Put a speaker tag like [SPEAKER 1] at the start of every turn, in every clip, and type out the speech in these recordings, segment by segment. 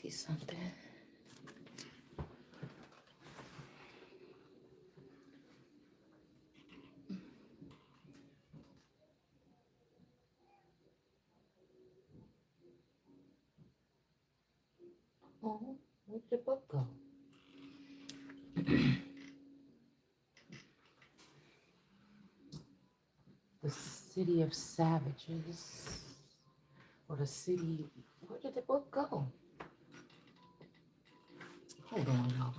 [SPEAKER 1] see something. Oh, where'd the book go? The City of Savages. Or the city. Where did the book go? Hold on, y'all.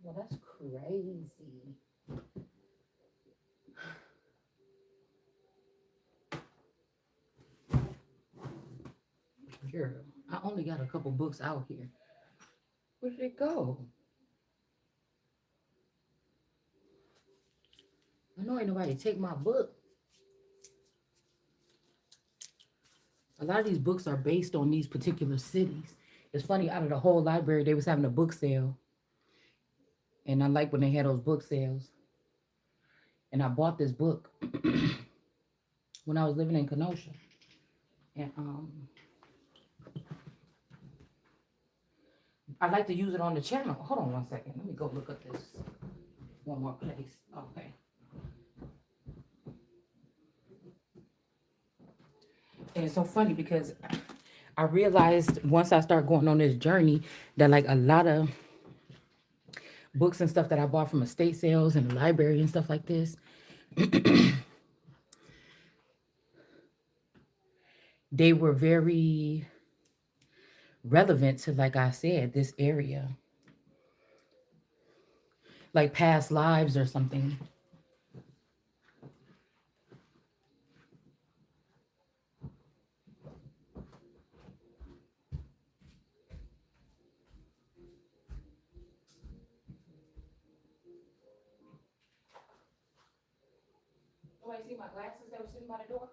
[SPEAKER 1] Well, that's crazy. Girl, I only got a couple books out here. Where did it go? I know ain't nobody take my book. A lot of these books are based on these particular cities. It's funny, out of the whole library, they was having a book sale. And I like when they had those book sales. And I bought this book when I was living in Kenosha. And I like to use it on the channel. Hold on one second. Let me go look at this one more place. Okay. And it's so funny because I realized once I start going on this journey that like a lot of books and stuff that I bought from estate sales and the library and stuff like this, they were very relevant to, like I said, this area. Like past lives or something. Somebody see my glasses that were sitting by the door?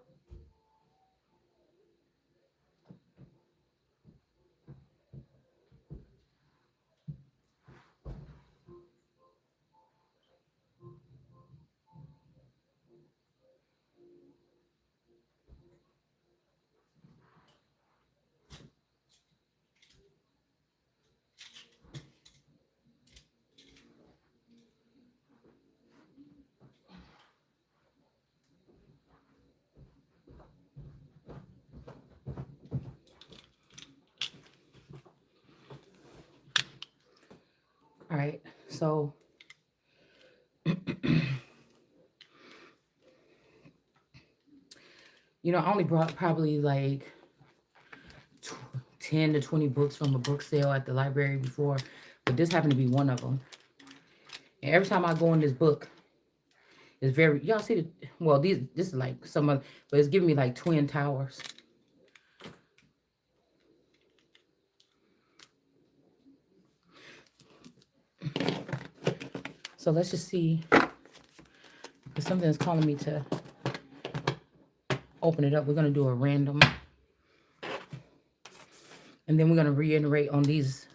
[SPEAKER 1] All right, so I only brought probably like 10 to 20 books from a book sale at the library before, but this happened to be one of them. And every time I go in this book, it's very, y'all see the, well, this is like some of, but it's giving me like Twin Towers. So let's just see if something is calling me to open it up. We're going to do a random. And then we're going to reiterate on these.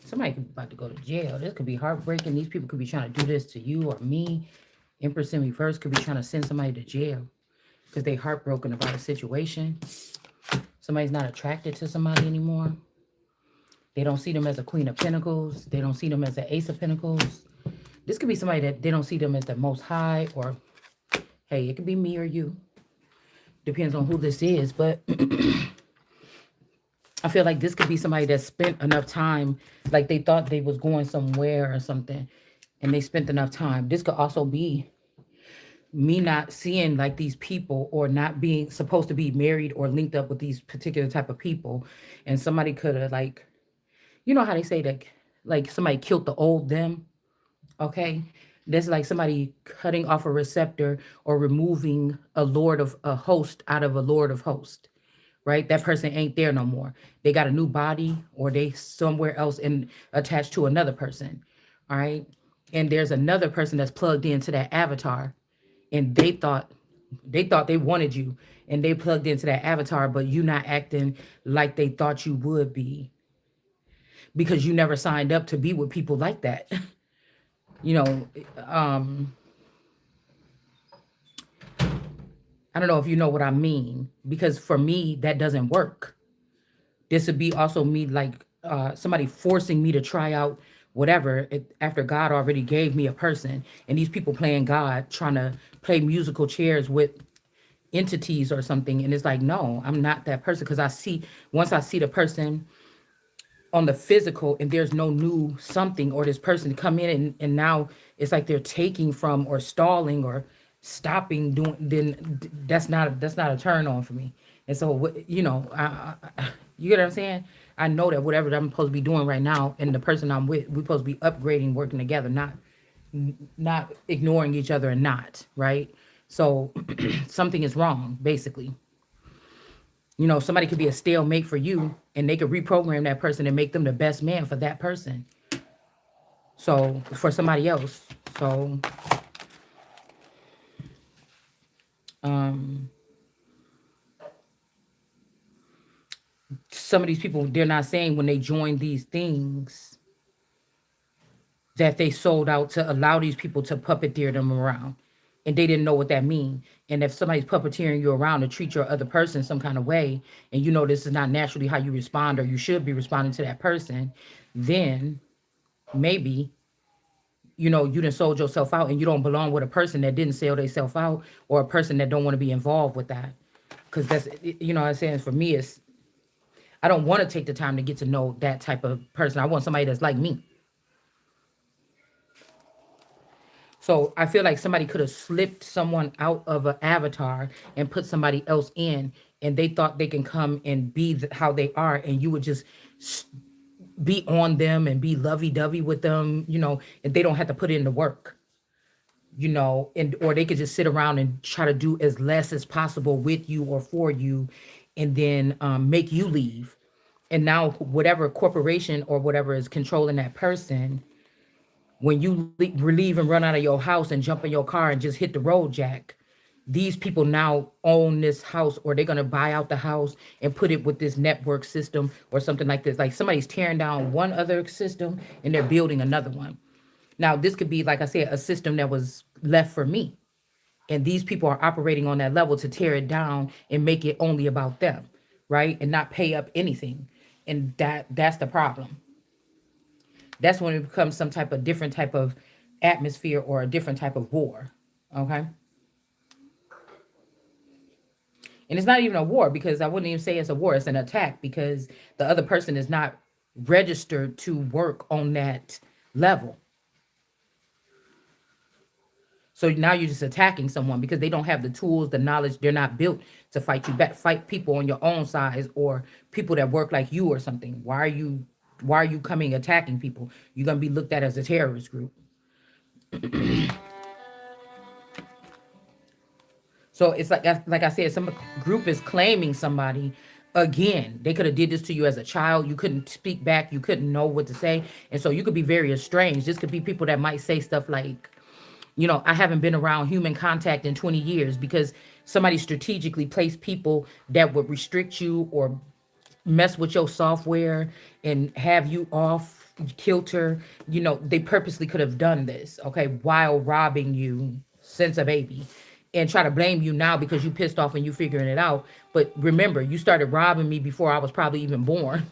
[SPEAKER 1] Somebody could be about to go to jail. This could be heartbreaking. These people could be trying to do this to you or me. Empress in reverse could be trying to send somebody to jail because they heartbroken about a situation. Somebody's not attracted to somebody anymore. They don't see them as a Queen of Pentacles. They don't see them as an Ace of Pentacles. This could be somebody that they don't see them as the Most High, or, hey, it could be me or you. Depends on who this is, but I feel like this could be somebody that spent enough time, like they thought they was going somewhere or something, and they spent enough time. This could also be me not seeing like these people, or not being supposed to be married or linked up with these particular type of people. And somebody could have, like, you know how they say that, like somebody killed the old them. Okay. That's like somebody cutting off a receptor or removing a host out of a lord of host, right? That person ain't there no more. They got a new body or they somewhere else and attached to another person. All right. And there's another person that's plugged into that avatar and they thought they wanted you and they plugged into that avatar, but you not acting like they thought you would be because you never signed up to be with people like that. you know, um, I don't know if you know what I mean, because for me, that doesn't work. This would be also me like somebody forcing me to try out whatever after God already gave me a person, and these people playing God, trying to play musical chairs with entities or something. And it's like, no, I'm not that person because once I see the person on the physical and there's no new something or this person come in and now it's like they're taking from or stalling or stopping doing, then that's not a turn on for me. And so you get what I'm saying. I know that whatever I'm supposed to be doing right now and the person I'm with, we're supposed to be upgrading, working together, not ignoring each other and not right. So something is wrong basically. Somebody could be a stalemate for you and they could reprogram that person and make them the best man for that person. So for somebody else. So um some of these people, they're not saying when they join these things that they sold out to allow these people to puppeteer them around. And they didn't know what that mean. And if somebody's puppeteering you around to treat your other person some kind of way, and this is not naturally how you respond or you should be responding to that person, then maybe you done sold yourself out and you don't belong with a person that didn't sell themselves out or a person that don't want to be involved with that. Because that's, what I'm saying, for me, it's, I don't want to take the time to get to know that type of person. I want somebody that's like me. So I feel like somebody could have slipped someone out of an avatar and put somebody else in, and they thought they can come and be how they are, and you would just be on them and be lovey-dovey with them, and they don't have to put in the work. And or they could just sit around and try to do as less as possible with you or for you, and then make you leave. And now whatever corporation or whatever is controlling that person, when you leave and run out of your house and jump in your car and just hit the road jack, these people now own this house, or they're going to buy out the house and put it with this network system or something like this. Like somebody's tearing down one other system and they're building another one. Now, this could be, like I said, a system that was left for me. And these people are operating on that level to tear it down and make it only about them, right? And not pay up anything. And that's the problem. That's when it becomes some type of different type of atmosphere or a different type of war. Okay. And it's not even a war, because I wouldn't even say it's a war. It's an attack because the other person is not registered to work on that level. So now you're just attacking someone because they don't have the tools, the knowledge. They're not built to fight you back. Fight people on your own size or people that work like you or something. Why are you coming attacking people? You're gonna be looked at as a terrorist group. So it's like I said, some group is claiming somebody again. They could have did this to you as a child. You couldn't speak back. You couldn't know what to say, and so you could be very estranged. This could be people that might say stuff like, I haven't been around human contact in 20 years because somebody strategically placed people that would restrict you or mess with your software and have you off kilter. They purposely could have done this, okay, while robbing you since a baby, and try to blame you now because you pissed off and you figuring it out. But remember, you started robbing me before I was probably even born.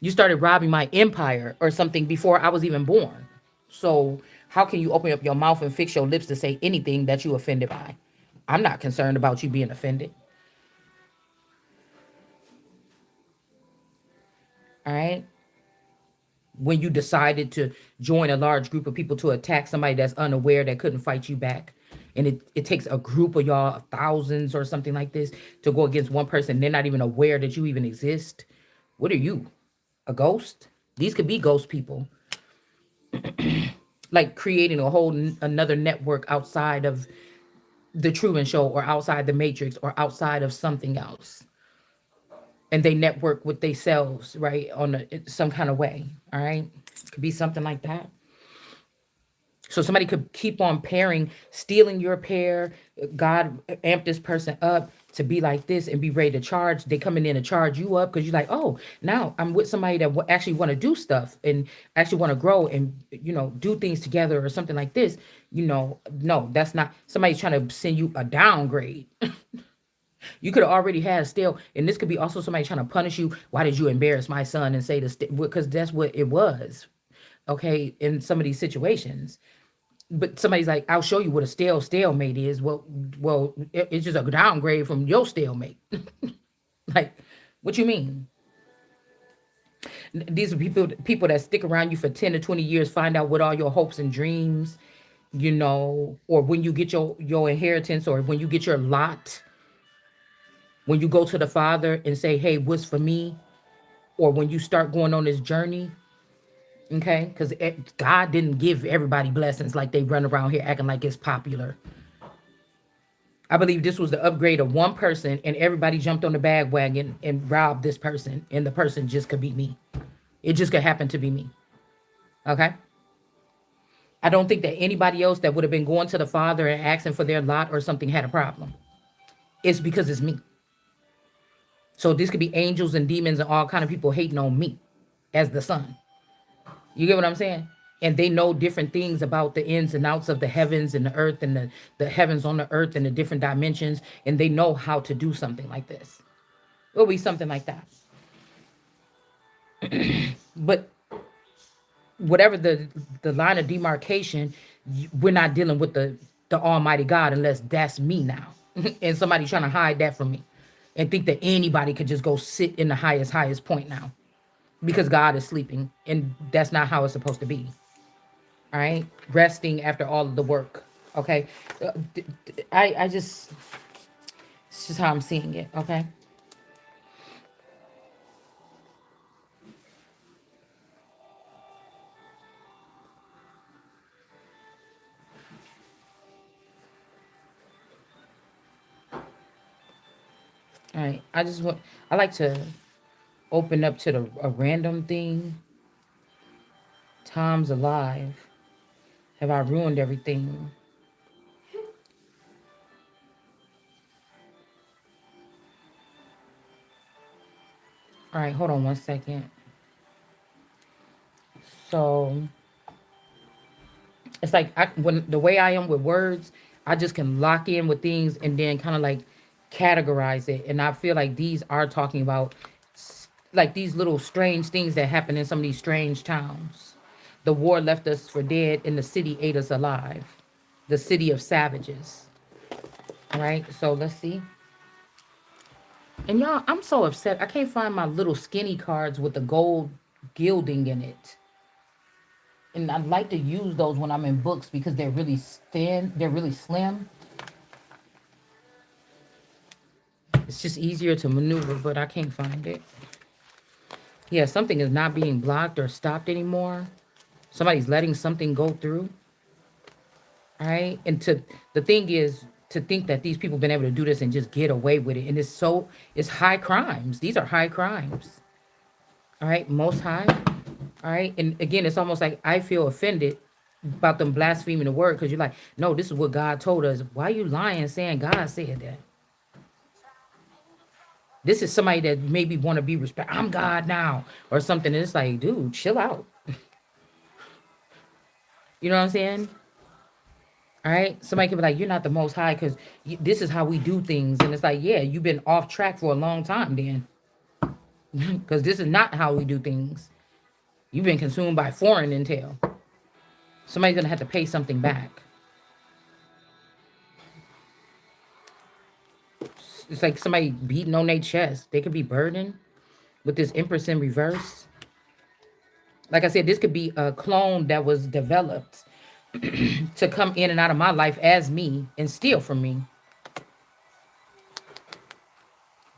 [SPEAKER 1] You started robbing my empire or something before I was even born. So how can you open up your mouth and fix your lips to say anything that you offended by? I'm not concerned about you being offended. All right. When you decided to join a large group of people to attack somebody that's unaware, that couldn't fight you back. And it takes a group of y'all, thousands or something like this, to go against one person. They're not even aware that you even exist. What are you? A ghost? These could be ghost people. like creating a whole another network outside of the Truman Show or outside the Matrix or outside of something else, and they network with themselves, right, on some kind of way. All right, could be something like that. So somebody could keep on pairing, stealing your pair. God amp this person up to be like this and be ready to charge. They coming in to charge you up because you're like, oh, now I'm with somebody that actually want to do stuff and actually want to grow and do things together or something like this. No, that's not. Somebody's trying to send you a downgrade. You could have already had still, and this could be also somebody trying to punish you. Why did you embarrass my son and say this? Because that's what it was. Okay, in some of these situations. But somebody's like, I'll show you what a stalemate is. Well, it's just a downgrade from your stalemate. Like, what you mean? These are people that stick around you for 10 to 20 years, find out what all your hopes and dreams, or when you get your inheritance, or when you get your lot, when you go to the Father and say, hey, what's for me? Or when you start going on this journey, okay? Because God didn't give everybody blessings like they run around here acting like it's popular. I believe this was the upgrade of one person, and everybody jumped on the bandwagon and robbed this person, and the person just could be me. It just could happen to be me. Okay? I don't think that anybody else that would have been going to the Father and asking for their lot or something had a problem. It's because it's me. So this could be angels and demons and all kind of people hating on me as the son. You get what I'm saying? And they know different things about the ins and outs of the heavens and the earth and the heavens on the earth and the different dimensions. And they know how to do something like this. It'll be something like that. But whatever the line of demarcation, we're not dealing with the Almighty God unless that's me now. And somebody trying to hide that from me and think that anybody could just go sit in the highest point now because God is sleeping. And that's not how it's supposed to be. All right, resting after all of the work. Okay, I just, it's just how I'm seeing it. Okay. All right. I like to open up to a random thing. Tom's alive. Have I ruined everything? All right, hold on one second. So it's like when the way I am with words, I just can lock in with things and then kind of like categorize it. And I feel like these are talking about like these little strange things that happen in some of these strange towns. The war left us for dead, and the city ate us alive. The city of savages. All right, so let's see. And y'all, I'm so upset. I can't find my little skinny cards with the gold gilding in it. And I'd like to use those when I'm in books because they're really thin. They're really slim. It's just easier to maneuver, but I can't find it. Yeah, something is not being blocked or stopped anymore. Somebody's letting something go through. All right. And the thing is to think that these people been able to do this and just get away with it. And it's high crimes. These are high crimes. All right. Most high. All right. And again, it's almost like I feel offended about them blaspheming the word because you're like, no, this is what God told us. Why are you lying saying God said that? This is somebody that maybe want to be respected. I'm God now or something. And it's like, dude, chill out. You know what I'm saying? All right. Somebody could be like, you're not the most high because this is how we do things. And it's like, yeah, you've been off track for a long time then. Because this is not how we do things. You've been consumed by foreign intel. Somebody's going to have to pay something back. It's like somebody beating on their chest. They could be burdened with this Empress in reverse. Like I said, this could be a clone that was developed to come in and out of my life as me and steal from me.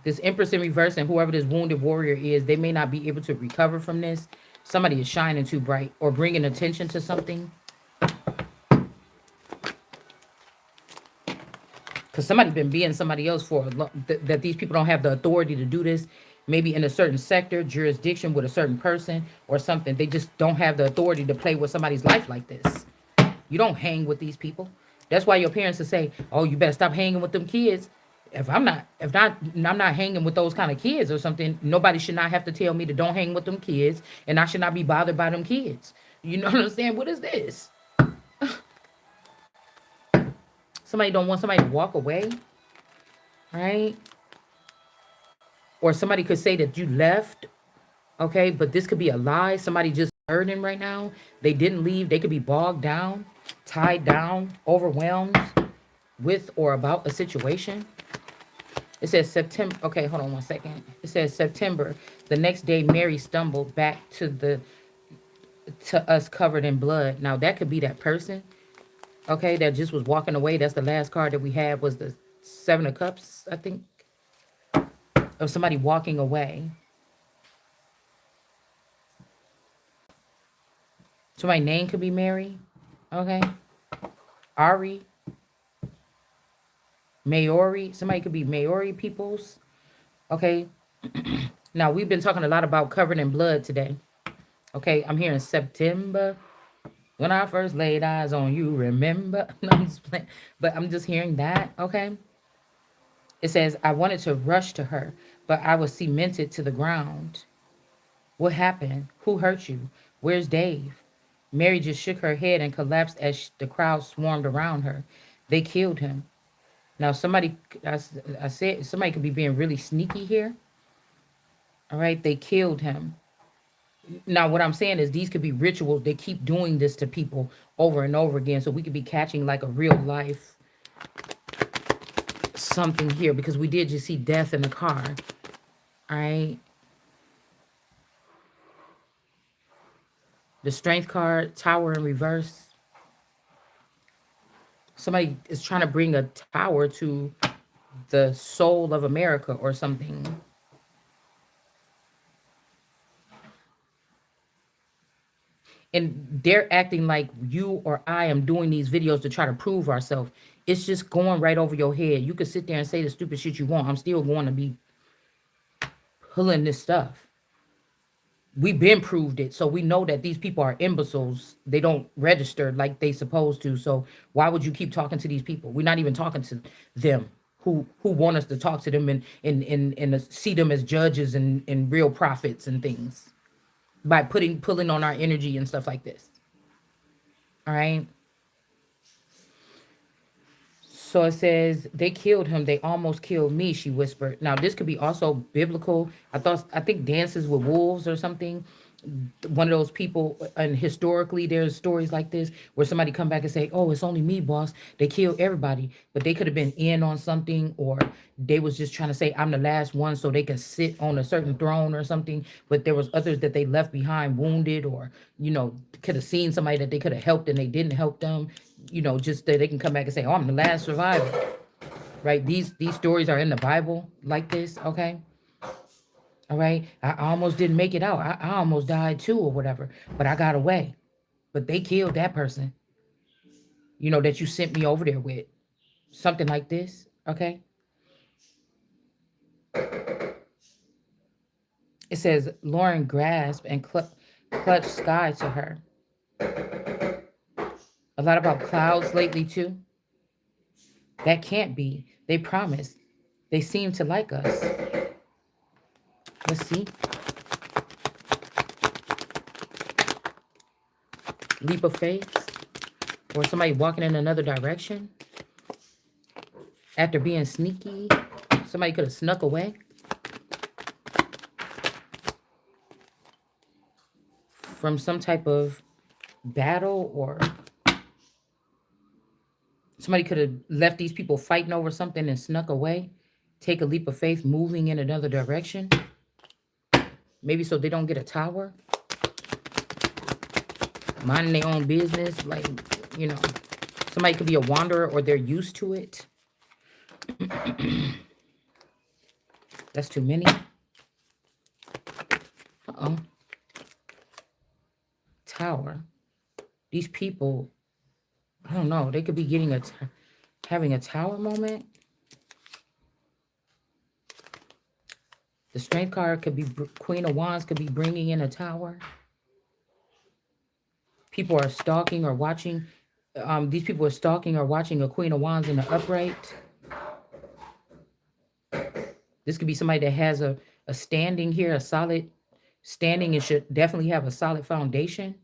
[SPEAKER 1] This Empress in reverse and whoever this wounded warrior is, they may not be able to recover from this. Somebody is shining too bright or bringing attention to something. because somebody been being somebody else for that these people don't have the authority to do this, maybe in a certain sector, jurisdiction with a certain person or something. They just don't have the authority to play with somebody's life like this. You don't hang with these people. That's why your parents will say, oh, you better stop hanging with them kids. I'm not hanging with those kind of kids or something, nobody should not have to tell me to don't hang with them kids, and I should not be bothered by them kids. You know what I'm saying? What is this? Somebody don't want somebody to walk away, right? Or somebody could say that you left, okay, but this could be a lie. Somebody just hurting right now. They didn't leave. They could be bogged down, tied down, overwhelmed with or about a situation. It says September. Okay, hold on one second. It says September. The next day, Mary stumbled back to us covered in blood. Now that could be that person, okay, that just was walking away. That's the last card that we had was the Seven of Cups, I think, of somebody walking away. So my name could be Mary, okay, Ari, Maori. Somebody could be Maori peoples, okay. Now we've been talking a lot about covered in blood today. Okay, I'm here in September. When I first laid eyes on you, remember? No, I'm just playing. But I'm just hearing that, okay? It says, I wanted to rush to her, but I was cemented to the ground. What happened? Who hurt you? Where's Dave? Mary just shook her head and collapsed as the crowd swarmed around her. They killed him. Now, I said, somebody could be being really sneaky here. All right, they killed him. Now, what I'm saying is these could be rituals. They keep doing this to people over and over again. So we could be catching like a real life something here because we did just see death in the car. All right. The strength card, tower in reverse. Somebody is trying to bring a tower to the soul of America or something. And they're acting like you or I am doing these videos to try to prove ourselves. It's just going right over your head. You could sit there and say the stupid shit you want. I'm still going to be pulling this stuff. We've been proved it. So we know that these people are imbeciles. They don't register like they supposed to. So why would you keep talking to these people? We're not even talking to them who want us to talk to them and see them as judges and real prophets and things by pulling on our energy and stuff like this. All right. So it says, they killed him. They almost killed me, she whispered. Now, this could be also biblical. I think Dances with Wolves or something. One of those people, and historically, there's stories like this where somebody come back and say, oh, it's only me, boss. They killed everybody. But they could have been in on something, or they was just trying to say, I'm the last one so they can sit on a certain throne or something. But there was others that they left behind wounded, or, could have seen somebody that they could have helped and they didn't help them. Just that they can come back and say, oh, I'm the last survivor, right? These stories are in the Bible like this, okay? All right. I almost didn't make it out. I almost died too, or whatever, but I got away. But they killed that person, that you sent me over there with. Something like this, okay? It says, Lauren grasped and clutched Sky to her. A lot about clouds lately, too. That can't be. They promised. They seem to like us. Let's see. Leap of faith. Or somebody walking in another direction. After being sneaky. Somebody could have snuck away. From some type of battle, or somebody could have left these people fighting over something and snuck away. Take a leap of faith, moving in another direction. Maybe so they don't get a tower. Minding their own business. Like, somebody could be a wanderer or they're used to it. That's too many. Uh-oh. Tower. These people, I don't know. They could be getting having a tower moment. The Strength card could be Queen of Wands could be bringing in a tower. People are stalking or watching. These people are stalking or watching a Queen of Wands in the upright. This could be somebody that has a standing here, a solid standing, and should definitely have a solid foundation.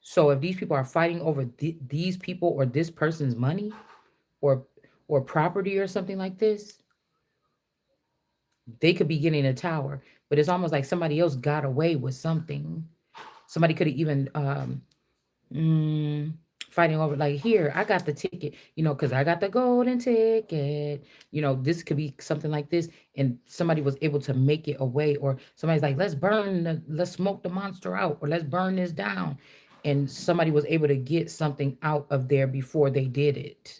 [SPEAKER 1] So if these people are fighting over these people or this person's money or property or something like this, they could be getting a tower. But it's almost like somebody else got away with something. Somebody could have even fighting over, like, here, I got the ticket, because I got the golden ticket. This could be something like this, and somebody was able to make it away, or somebody's like, let's smoke the monster out, or let's burn this down, and somebody was able to get something out of there before they did it.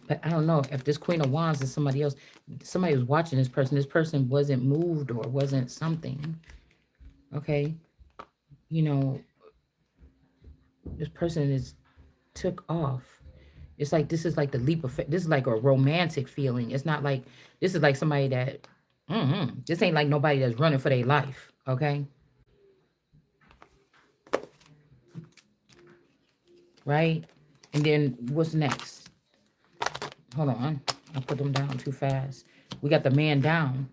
[SPEAKER 1] But I don't know if this Queen of Wands is somebody else. Somebody was watching this person. This person wasn't moved or wasn't something. Okay. This person took off. It's like, this is like the leap of faith. This is like a romantic feeling. It's not like, this is like somebody that, this ain't like nobody that's running for their life. Okay. Right. And then what's next? Hold on. I put them down too fast. We got the man down.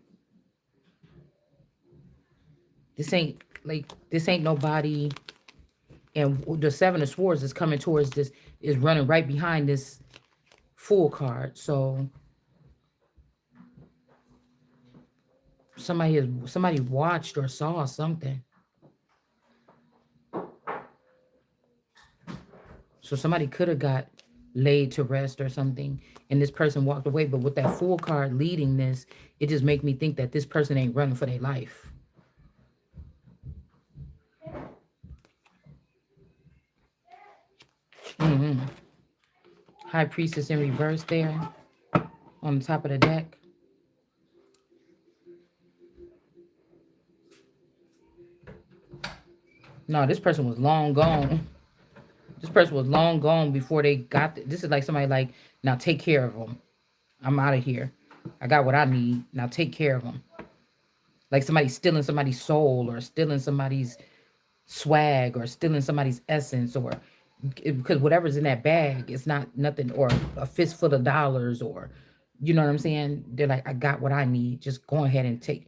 [SPEAKER 1] This ain't nobody. And the Seven of Swords is coming towards this, is running right behind this Fool card. So somebody watched or saw something. So somebody could have got laid to rest or something, and this person walked away. But with that Fool card leading this, it just make me think that this person ain't running for their life. High Priestess in reverse there on the top of the deck. No, this person was long gone. This person was long gone before they got this. Is like somebody like, now take care of them. I'm out of here. I got what I need. Now take care of them. Like somebody stealing somebody's soul, or stealing somebody's swag, or stealing somebody's essence, or because whatever's in that bag, it's not nothing, or a fistful of dollars, or you know what I'm saying? They're like, I got what I need. Just go ahead and take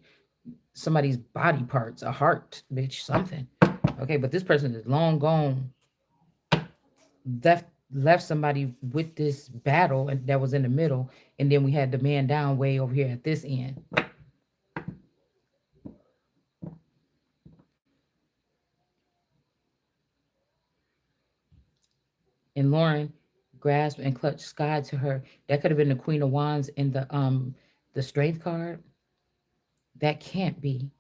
[SPEAKER 1] somebody's body parts, a heart, bitch, something. Okay, but this person is long gone. Left somebody with this battle, and that was in the middle, and then we had the man down way over here at this end. And Lauren grasped and clutched sky to her. That could have been the Queen of Wands in the Strength card. That can't be.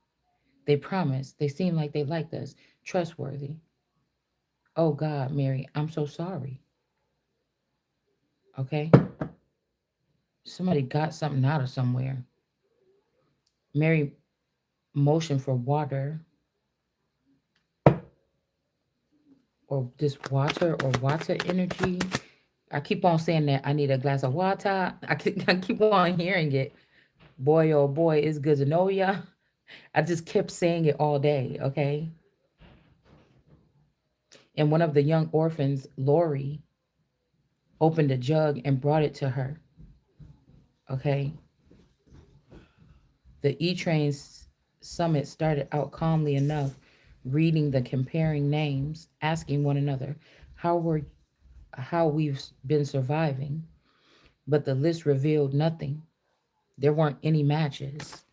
[SPEAKER 1] They promised. They seem like they liked us. Trustworthy. Oh God, Mary, I'm so sorry. Okay? Somebody got something out of somewhere. Mary motioned for water. Or this water or water energy. I keep on saying that I need a glass of water. I keep on hearing it. Boy, oh boy, it's good to know ya. I just kept saying it all day, okay? And one of the young orphans, Lori, opened a jug and brought it to her, okay? The E-Train summit started out calmly enough, reading the comparing names, asking one another how we've been surviving. But the list revealed nothing. There weren't any matches.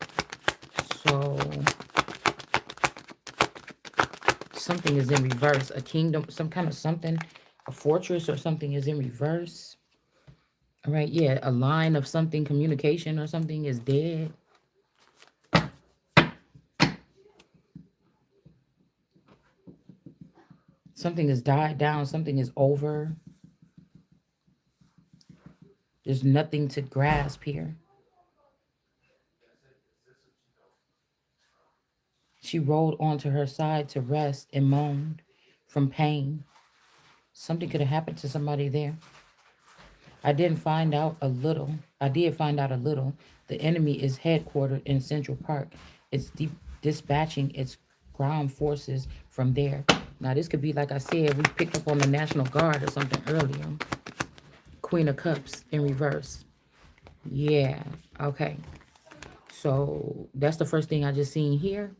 [SPEAKER 1] So something is in reverse. A kingdom, some kind of something, a fortress or something is in reverse. All right, yeah, a line of something, communication or something is dead. Something has died down, something is over. There's nothing to grasp here. She rolled onto her side to rest and moaned from pain. Something could have happened to somebody there. I didn't find out a little. I did find out a little. The enemy is headquartered in Central Park. It's dispatching its ground forces from there. Now, this could be, like I said, we picked up on the National Guard or something earlier. Queen of Cups in reverse. Yeah, okay. So that's the first thing I just seen here.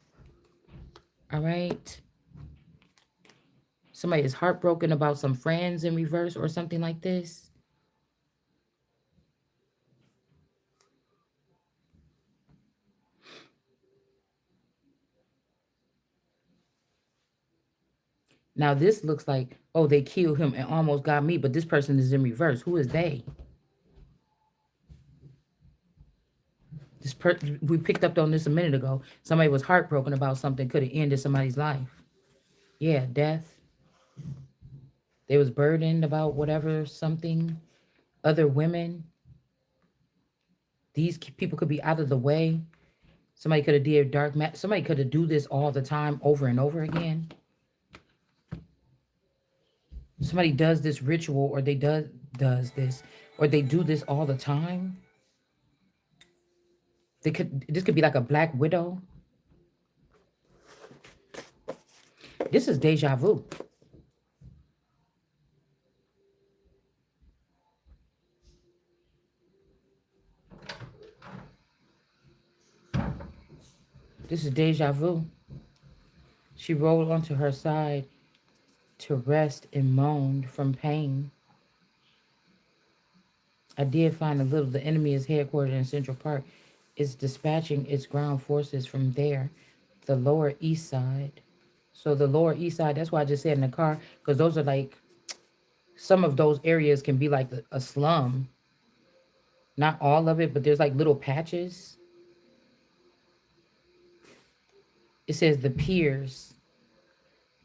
[SPEAKER 1] All right. Somebody is heartbroken about some friends in reverse or something like this. Now this looks like, oh, they killed him and almost got me, but this person is in reverse. Who is they? We picked up on this a minute ago. Somebody was heartbroken about something could have ended somebody's life. Yeah, death. They was burdened about whatever something. Other women. These people could be out of the way. Somebody could have did dark match. Somebody could have do this all the time, over and over again. Somebody does this ritual, or they does this, or they do this all the time. This could be like a black widow. This is deja vu. This is deja vu. She rolled onto her side to rest and moaned from pain. I did find a little. The enemy is headquartered in Central Park. It's dispatching its ground forces from there, the Lower East Side. So the Lower East Side, that's why I just said in the car, because those are like, some of those areas can be like a slum. Not all of it, but there's like little patches. It says the piers.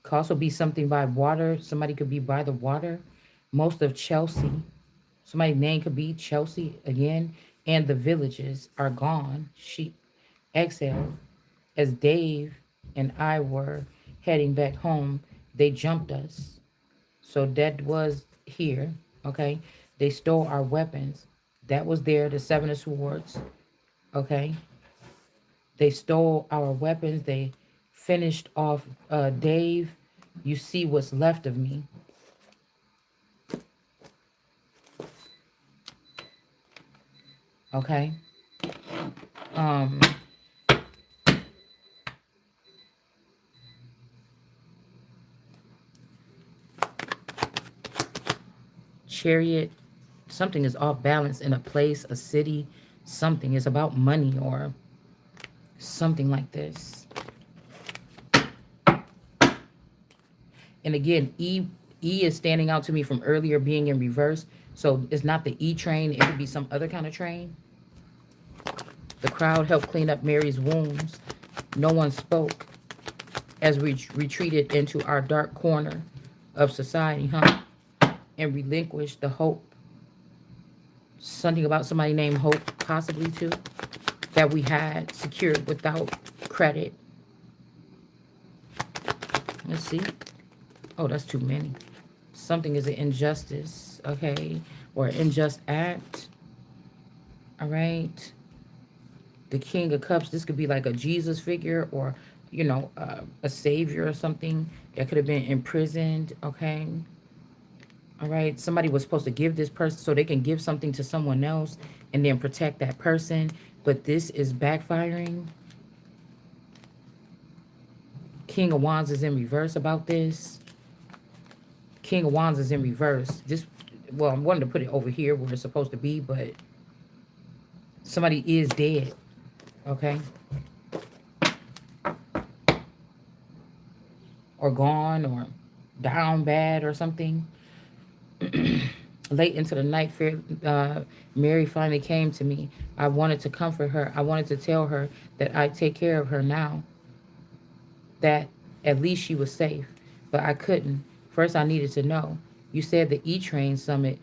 [SPEAKER 1] Could also be something by water. Somebody could be by the water. Most of Chelsea. Somebody's name could be Chelsea again. And the villages are gone. She exhaled. As Dave and I were heading back home, they jumped us. So that was here. Okay. They stole our weapons. That was there, the Seven of Swords. Okay. They stole our weapons. They finished off Dave. You see what's left of me. Okay. Um, Chariot. Something is off balance in a place, a city. Something is about money or something like this. And again, E is standing out to me from earlier being in reverse. So it's not the E train. It could be some other kind of train. The crowd helped clean up Mary's wounds. No one spoke as we retreated into our dark corner of society, and relinquished the hope. Something about somebody named Hope, possibly too, that we had secured without credit. Let's see. Oh, that's too many. Something is an injustice, okay, or an unjust act. All right. The King of Cups, this could be like a Jesus figure, or, a savior or something that could have been imprisoned, okay. All right. Somebody was supposed to give this person so they can give something to someone else and then protect that person. But this is backfiring. King of Wands is in reverse about this. King of Wands is in reverse. Well, I'm wanting to put it over here where it's supposed to be, but somebody is dead. Okay. Or gone or down bad or something. Late into the night, Mary finally came to me. I wanted to comfort her. I wanted to tell her that I'd take care of her now, that at least she was safe. But I couldn't. First, I needed to know. You said the E-Train Summit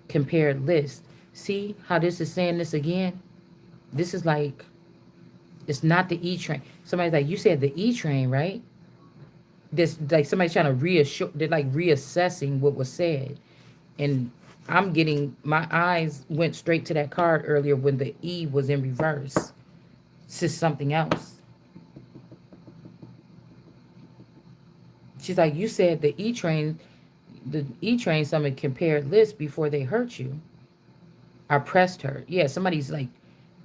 [SPEAKER 1] compared list. See how this is saying this again? This is like, it's not the E-Train. Somebody's like, you said the E-Train, right? This, like, somebody's trying to reassure, they're like reassessing what was said. And I'm getting, my eyes went straight to that card earlier when the E was in reverse. It's just something else. She's like, you said the E-Train Summit compared lists before they hurt you. I pressed her. Yeah, somebody's like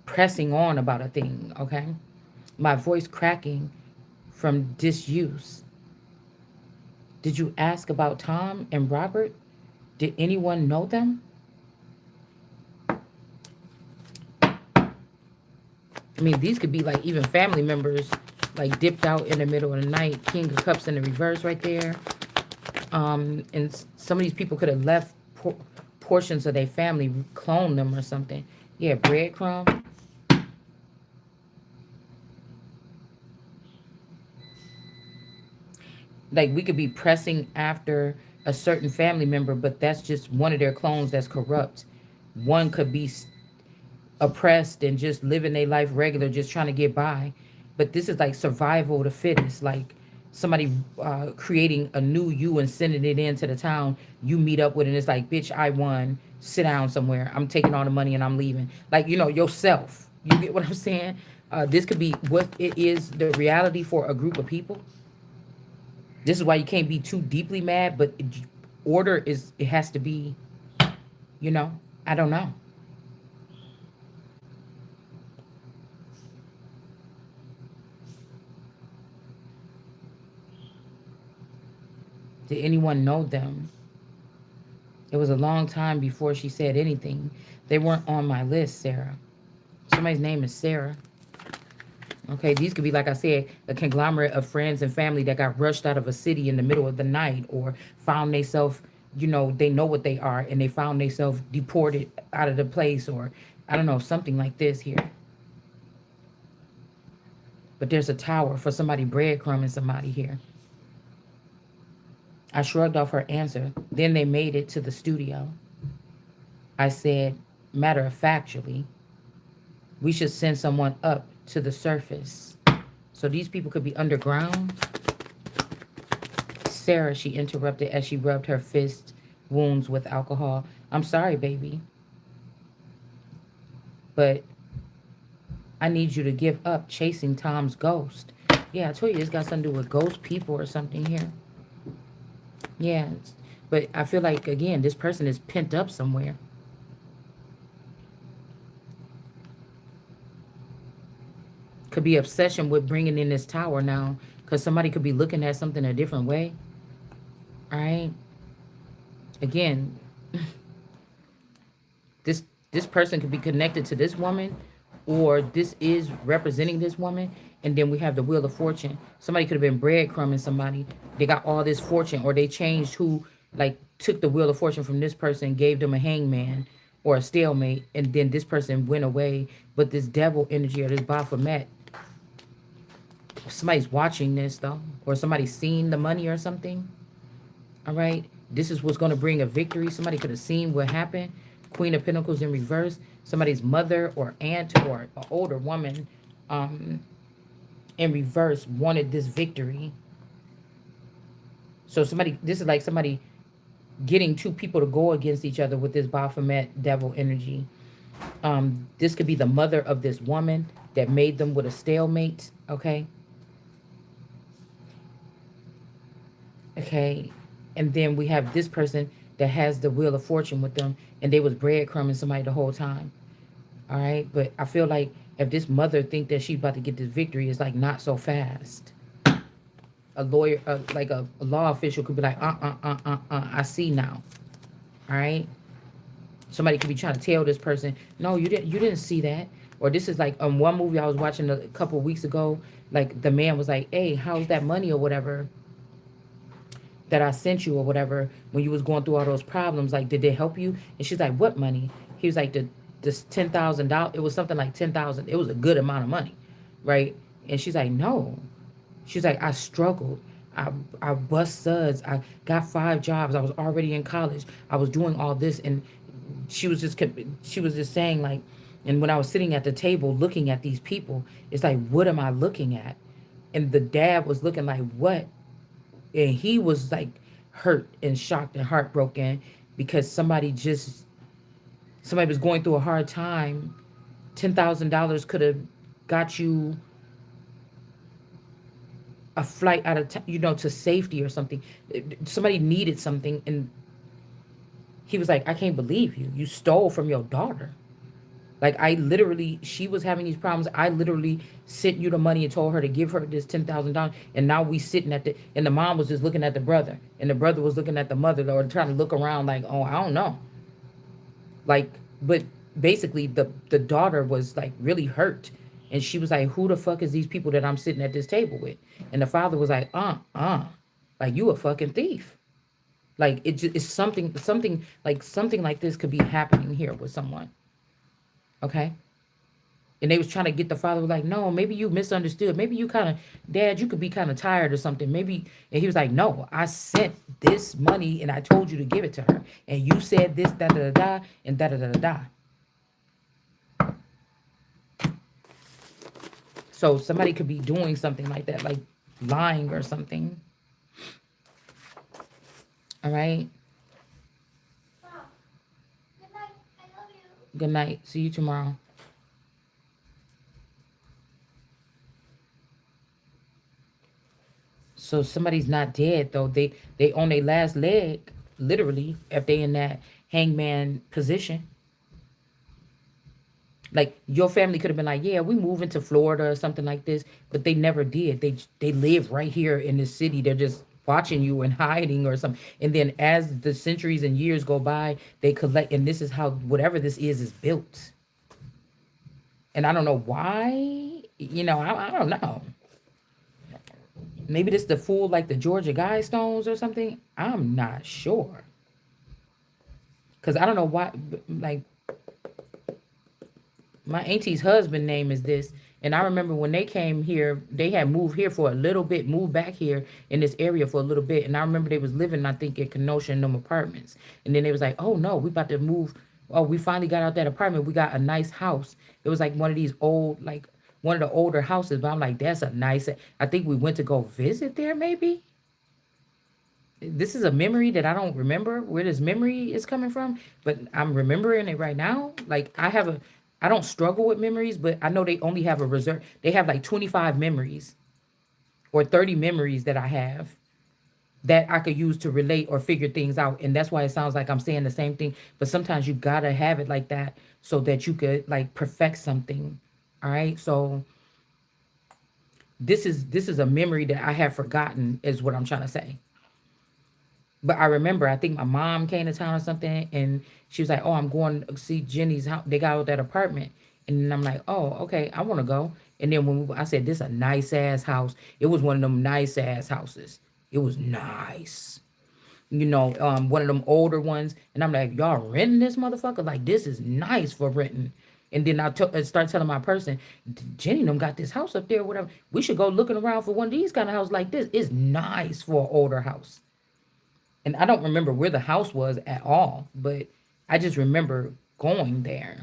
[SPEAKER 1] pressing on about a thing, okay? My voice cracking from disuse. Did you ask about Tom and Robert? Did anyone know them? I mean, these could be like even family members, like dipped out in the middle of the night. King of Cups in the reverse right there. And some of these people could have left portions of their family, cloned them or something. Yeah, breadcrumb. Like we could be pressing after a certain family member, but that's just one of their clones that's corrupt. One could be oppressed and just living their life regular, just trying to get by. But this is like survival of the fittest, like somebody creating a new you and sending it into the town you meet up with, and it's like, bitch, I won. Sit down somewhere. I'm taking all the money and I'm leaving. Like, you know, yourself. You get what I'm saying? This could be what it is, the reality for a group of people. This is why you can't be too deeply mad, but order is, it has to be, you know, I don't know. Did anyone know them? It was a long time before she said anything. They weren't on my list, Sarah. Somebody's name is Sarah. Okay, these could be, like I said, a conglomerate of friends and family that got rushed out of a city in the middle of the night, or found themselves, you know, they know what they are and they found themselves deported out of the place, or I don't know, something like this here. But there's a tower for somebody breadcrumbing somebody here. I shrugged off her answer. Then they made it to the studio. I said, matter of factually, we should send someone up to the surface. So these people could be underground. Sarah, she interrupted as she rubbed her fist wounds with alcohol. I'm sorry, baby, but I need you to give up chasing Tom's ghost. Yeah, I told you it's got something to do with ghost people or something here. Yeah, but I feel like, again, this person is pent up somewhere. Could be obsession with bringing in this tower now, because somebody could be looking at something a different way. All right. Again, this this person could be connected to this woman, or this is representing this woman. And then we have the Wheel of Fortune. Somebody could have been breadcrumbing somebody. They got all this fortune, or they changed who, like took the Wheel of Fortune from this person, gave them a hangman or a stalemate, and then this person went away. But this devil energy or this Baphomet, somebody's watching this though, or somebody's seen the money or something. All right, this is what's going to bring a victory. Somebody could have seen what happened. Queen of Pentacles in reverse. Somebody's mother or aunt or an older woman in reverse wanted this victory. So somebody, this is like somebody getting two people to go against each other with this Baphomet devil energy. This could be the mother of this woman that made them with a stalemate. Okay. Okay. And then we have this person that has the Wheel of Fortune with them, and they was breadcrumbing somebody the whole time. All right. But I feel like if this mother think that she's about to get this victory, it's like not so fast. A lawyer, like a law official could be like, I see now. All right. Somebody could be trying to tell this person, no, you didn't see that. Or this is like one movie I was watching a couple of weeks ago. Like the man was like, hey, how's that money or whatever? that I sent you or whatever when you was going through all those problems, like, did they help you? And she's like, what money? He was like, this $10,000. It was something like 10,000. It was a good amount of money, right? And she's like, no. She's like, I struggled. I bust suds. I got 5 jobs. I was already in college. I was doing all this, and she was just saying like, and when I was sitting at the table looking at these people, it's like, what am I looking at? And the dad was looking like, what? And he was like hurt and shocked and heartbroken because somebody was going through a hard time. $10,000 could have got you a flight out of to safety or something. Somebody needed something, and he was like, I can't believe you stole from your daughter. Like, I literally, she was having these problems. I literally sent you the money and told her to give her this $10,000. And now we sitting and the mom was just looking at the brother. And the brother was looking at the mother, or trying to look around like, oh, I don't know. Like, but basically the daughter was like really hurt. And she was like, who the fuck is these people that I'm sitting at this table with? And the father was like, like, you a fucking thief. Like, it's something like this could be happening here with someone. Okay. And they was trying to get the father, was like, no, maybe you misunderstood. Maybe you kind of, dad, you could be kind of tired or something. Maybe. And he was like, no, I sent this money and I told you to give it to her. And you said this, da da da da, and da da da da da. So somebody could be doing something like that, like lying or something. All right. Good night. I love you. Good night. See you tomorrow. So somebody's not dead though. They on their last leg, literally, if they in that hangman position. Like, your family could have been like, yeah, we move into Florida or something like this, but they never did. They live right here in this city. They're just watching you and hiding or something. And then as the centuries and years go by, they collect, and this is how whatever this is built. And I don't know why. I don't know. Maybe this the fool like the Georgia Guidestones or something. I'm not sure. Cause I don't know why. Like, my auntie's husband name is this. And I remember when they came here, they had moved here for a little bit, moved back here in this area for a little bit. And I remember they was living, I think, in Kenosha in them apartments. And then they was like, oh no, we about to move. Oh, we finally got out that apartment. We got a nice house. It was like one of these old, like one of the older houses. But I'm like, that's a nice, I think we went to go visit there maybe. This is a memory that I don't remember where this memory is coming from, but I'm remembering it right now. Like, I don't struggle with memories, but I know they only have a reserve. They have like 25 memories or 30 memories that I have that I could use to relate or figure things out. And that's why it sounds like I'm saying the same thing. But sometimes you gotta have it like that so that you could like perfect something. All right. So this is a memory that I have forgotten, is what I'm trying to say. But I remember, I think my mom came to town or something, and she was like, "Oh, I'm going to see Jenny's house. They got out that apartment." And then I'm like, "Oh, okay, I want to go." And then I said, "This is a nice ass house." It was one of them nice ass houses. It was nice, one of them older ones. And I'm like, "Y'all renting this motherfucker? Like, this is nice for renting." And then I start telling my person, Jenny them got this house up there, whatever. We should go looking around for one of these kind of houses like this. It's nice for an older house. And I don't remember where the house was at all, but I just remember going there.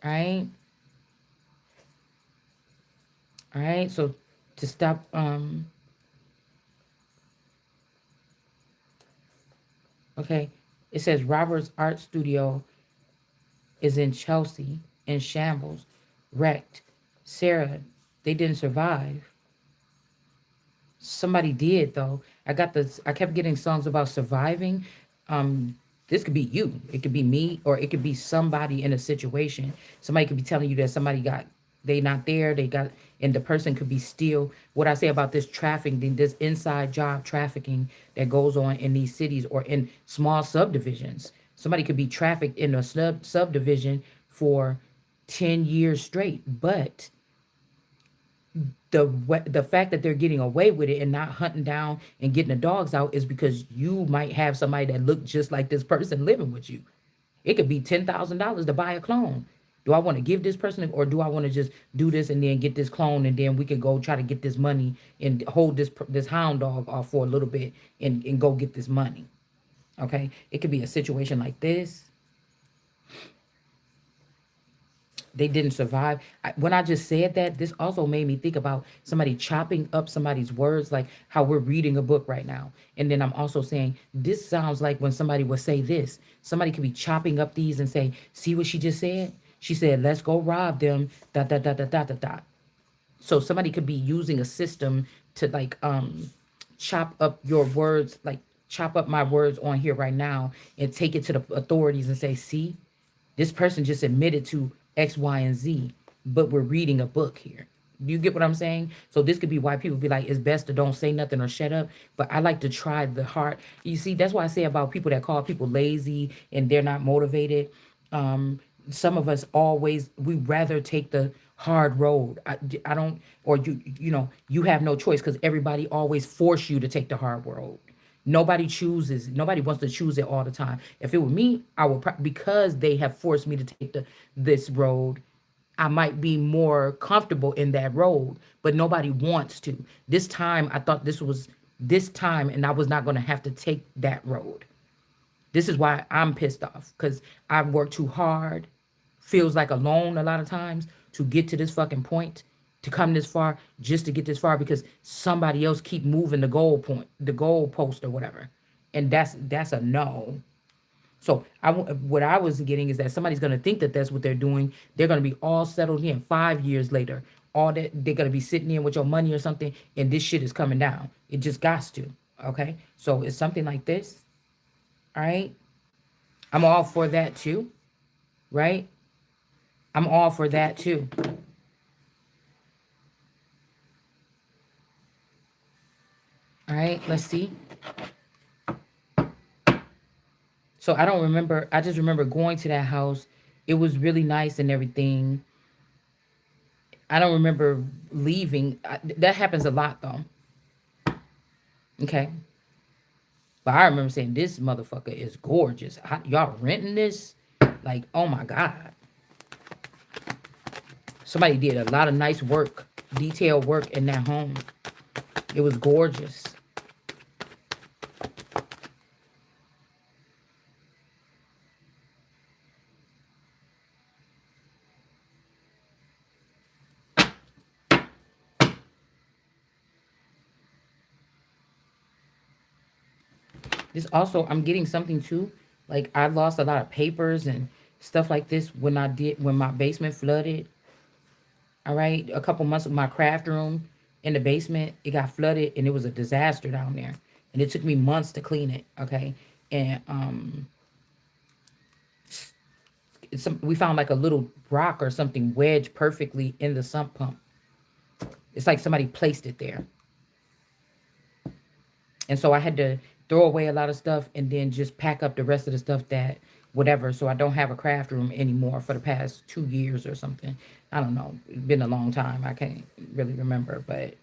[SPEAKER 1] Right? All right. So to stop, okay. It says Robert's art studio is in Chelsea in shambles, wrecked. Sarah, they didn't survive. Somebody did though. I kept getting songs about surviving. This could be you. It could be me, or it could be somebody in a situation. Somebody could be telling you that they not there, and the person could be still. What I say about this trafficking, this inside job trafficking that goes on in these cities or in small subdivisions. Somebody could be trafficked in a subdivision for 10 years straight, but The fact that they're getting away with it and not hunting down and getting the dogs out is because you might have somebody that look just like this person living with you. It could be $10,000 to buy a clone. Do I want to give this person, or do I want to just do this and then get this clone, and then we could go try to get this money and hold this hound dog off for a little bit and go get this money? Okay, it could be a situation like this. They didn't survive. When I just said that, this also made me think about somebody chopping up somebody's words, like how we're reading a book right now. And then I'm also saying, this sounds like when somebody would say this. Somebody could be chopping up these and say, see what she just said? She said, let's go rob them, dot, dot, dot, dot, dot, dot, dot. So somebody could be using a system to like chop up your words, like chop up my words on here right now and take it to the authorities and say, see, this person just admitted to X, Y, and Z, but we're reading a book here. Do you get what I'm saying? So this could be why people be like, it's best to don't say nothing or shut up. But I like to try the hard. You see, that's why I say about people that call people lazy and they're not motivated. Um, some of us always, we rather take the hard road. I don't, or you have no choice because everybody always force you to take the hard road. Nobody chooses. Nobody wants to choose it all the time. If it were me, I would because they have forced me to take this road. I might be more comfortable in that road, but nobody wants to. This time, I thought this was this time, and I was not going to have to take that road. This is why I'm pissed off because I've worked too hard. Feels like alone a lot of times to get to this fucking point, to come this far, just to get this far because somebody else keep moving the goal post or whatever, and that's a no. So what I was getting is that somebody's gonna think that that's what they're doing. They're gonna be all settled in 5 years later. All that they're gonna be sitting in with your money or something, and this shit is coming down. It just got to. Okay, so it's something like this. All right, I'm all for that too. Right, I'm all for that too. All right, let's see. So I don't remember. I just remember going to that house. It was really nice and everything. I don't remember leaving. That happens a lot though. Okay. But I remember saying, this motherfucker is gorgeous. Y'all renting this? Like, oh my God. Somebody did a lot of nice work, detailed work in that home. It was gorgeous. This also, I'm getting something too. Like I lost a lot of papers and stuff like this when my basement flooded. All right, a couple months of my craft room in the basement, it got flooded and it was a disaster down there. And it took me months to clean it. Okay, and we found like a little rock or something wedged perfectly in the sump pump. It's like somebody placed it there. And so I had to throw away a lot of stuff and then just pack up the rest of the stuff that whatever. So I don't have a craft room anymore for the past 2 years or something. I don't know. It's been a long time. I can't really remember. But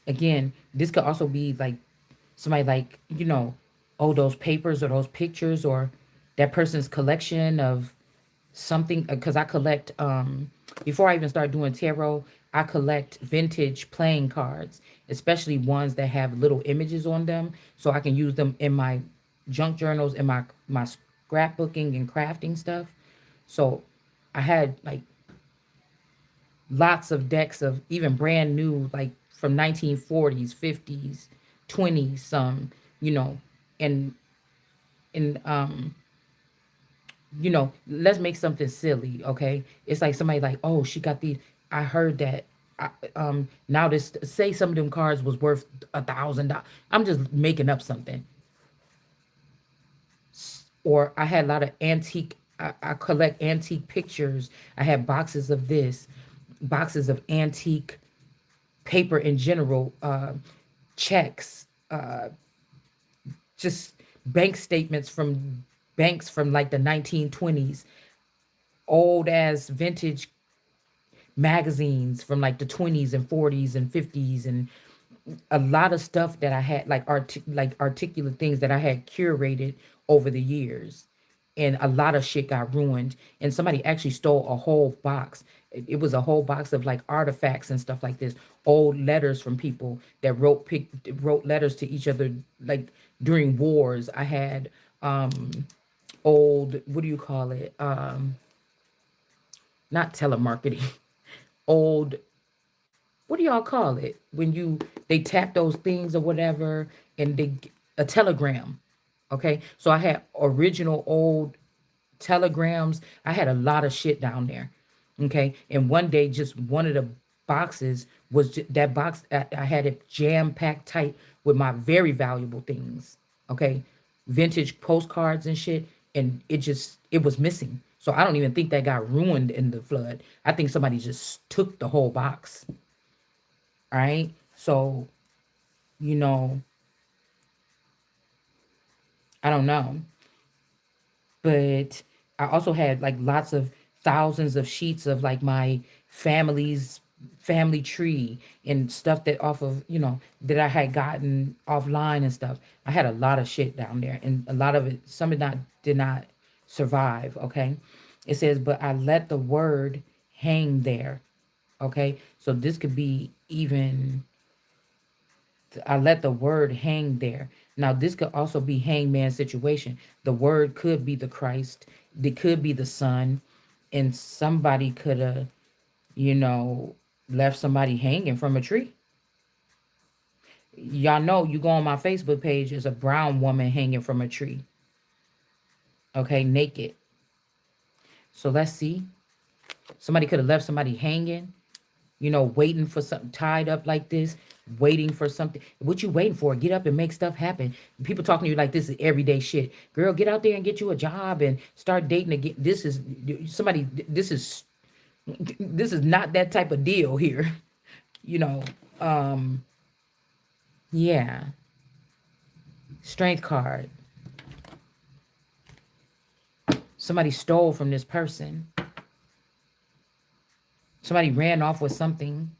[SPEAKER 1] again, this could also be like somebody like, oh, those papers or those pictures or that person's collection of something. Because I collect, before I even start doing tarot, I collect vintage playing cards, especially ones that have little images on them, so I can use them in my junk journals and my scrapbooking and crafting stuff. So I had like lots of decks of even brand new, like from 1940s, 50s, 20s, some, you know, and and let's make something silly, okay? It's like somebody like, oh, she got these. I heard that. Now this say some of them cards was worth $1,000. I'm just making up something. Or I had a lot of antique. I collect antique pictures. I had boxes of this, boxes of antique paper in general, checks, just bank statements from banks from like the 1920s, old as vintage magazines from like the 20s and 40s and 50s, and a lot of stuff that I had, like like articulate things that I had curated over the years. And a lot of shit got ruined. And somebody actually stole a whole box. It was a whole box of like artifacts and stuff like this. Old letters from people that wrote letters to each other, like during wars. I had old, what do you call it? Not telemarketing. Old, what do y'all call it when you they tap those things or whatever, and a telegram. Okay, so I had original old telegrams. I had a lot of shit down there. Okay, and one day, just one of the boxes was that box. I had it jam packed tight with my very valuable things. Okay, vintage postcards and shit, and it was missing. So I don't even think that got ruined in the flood. I think somebody just took the whole box. All right. So, you know, I don't know. But I also had like lots of thousands of sheets of like my family tree and stuff that off of, that I had gotten offline and stuff. I had a lot of shit down there, and a lot of it, some of it not did not survive. Okay. It says, but I let the word hang there. Okay. So this could be even I let the word hang there. Now, this could also be hangman situation. The word could be the Christ. It could be the Son, and somebody could have, you know, left somebody hanging from a tree. Y'all know, you go on my Facebook page, there's a brown woman hanging from a tree. Okay, naked. So let's see. Somebody could have left somebody hanging, waiting for something, tied up like this, waiting for something. What you waiting for? Get up and make stuff happen. People talking to you like this is everyday shit. Girl, get out there and get you a job and start dating again. This is somebody. This is not that type of deal here. You know. Um. Yeah. Strength card. Somebody stole from this person. Somebody ran off with something.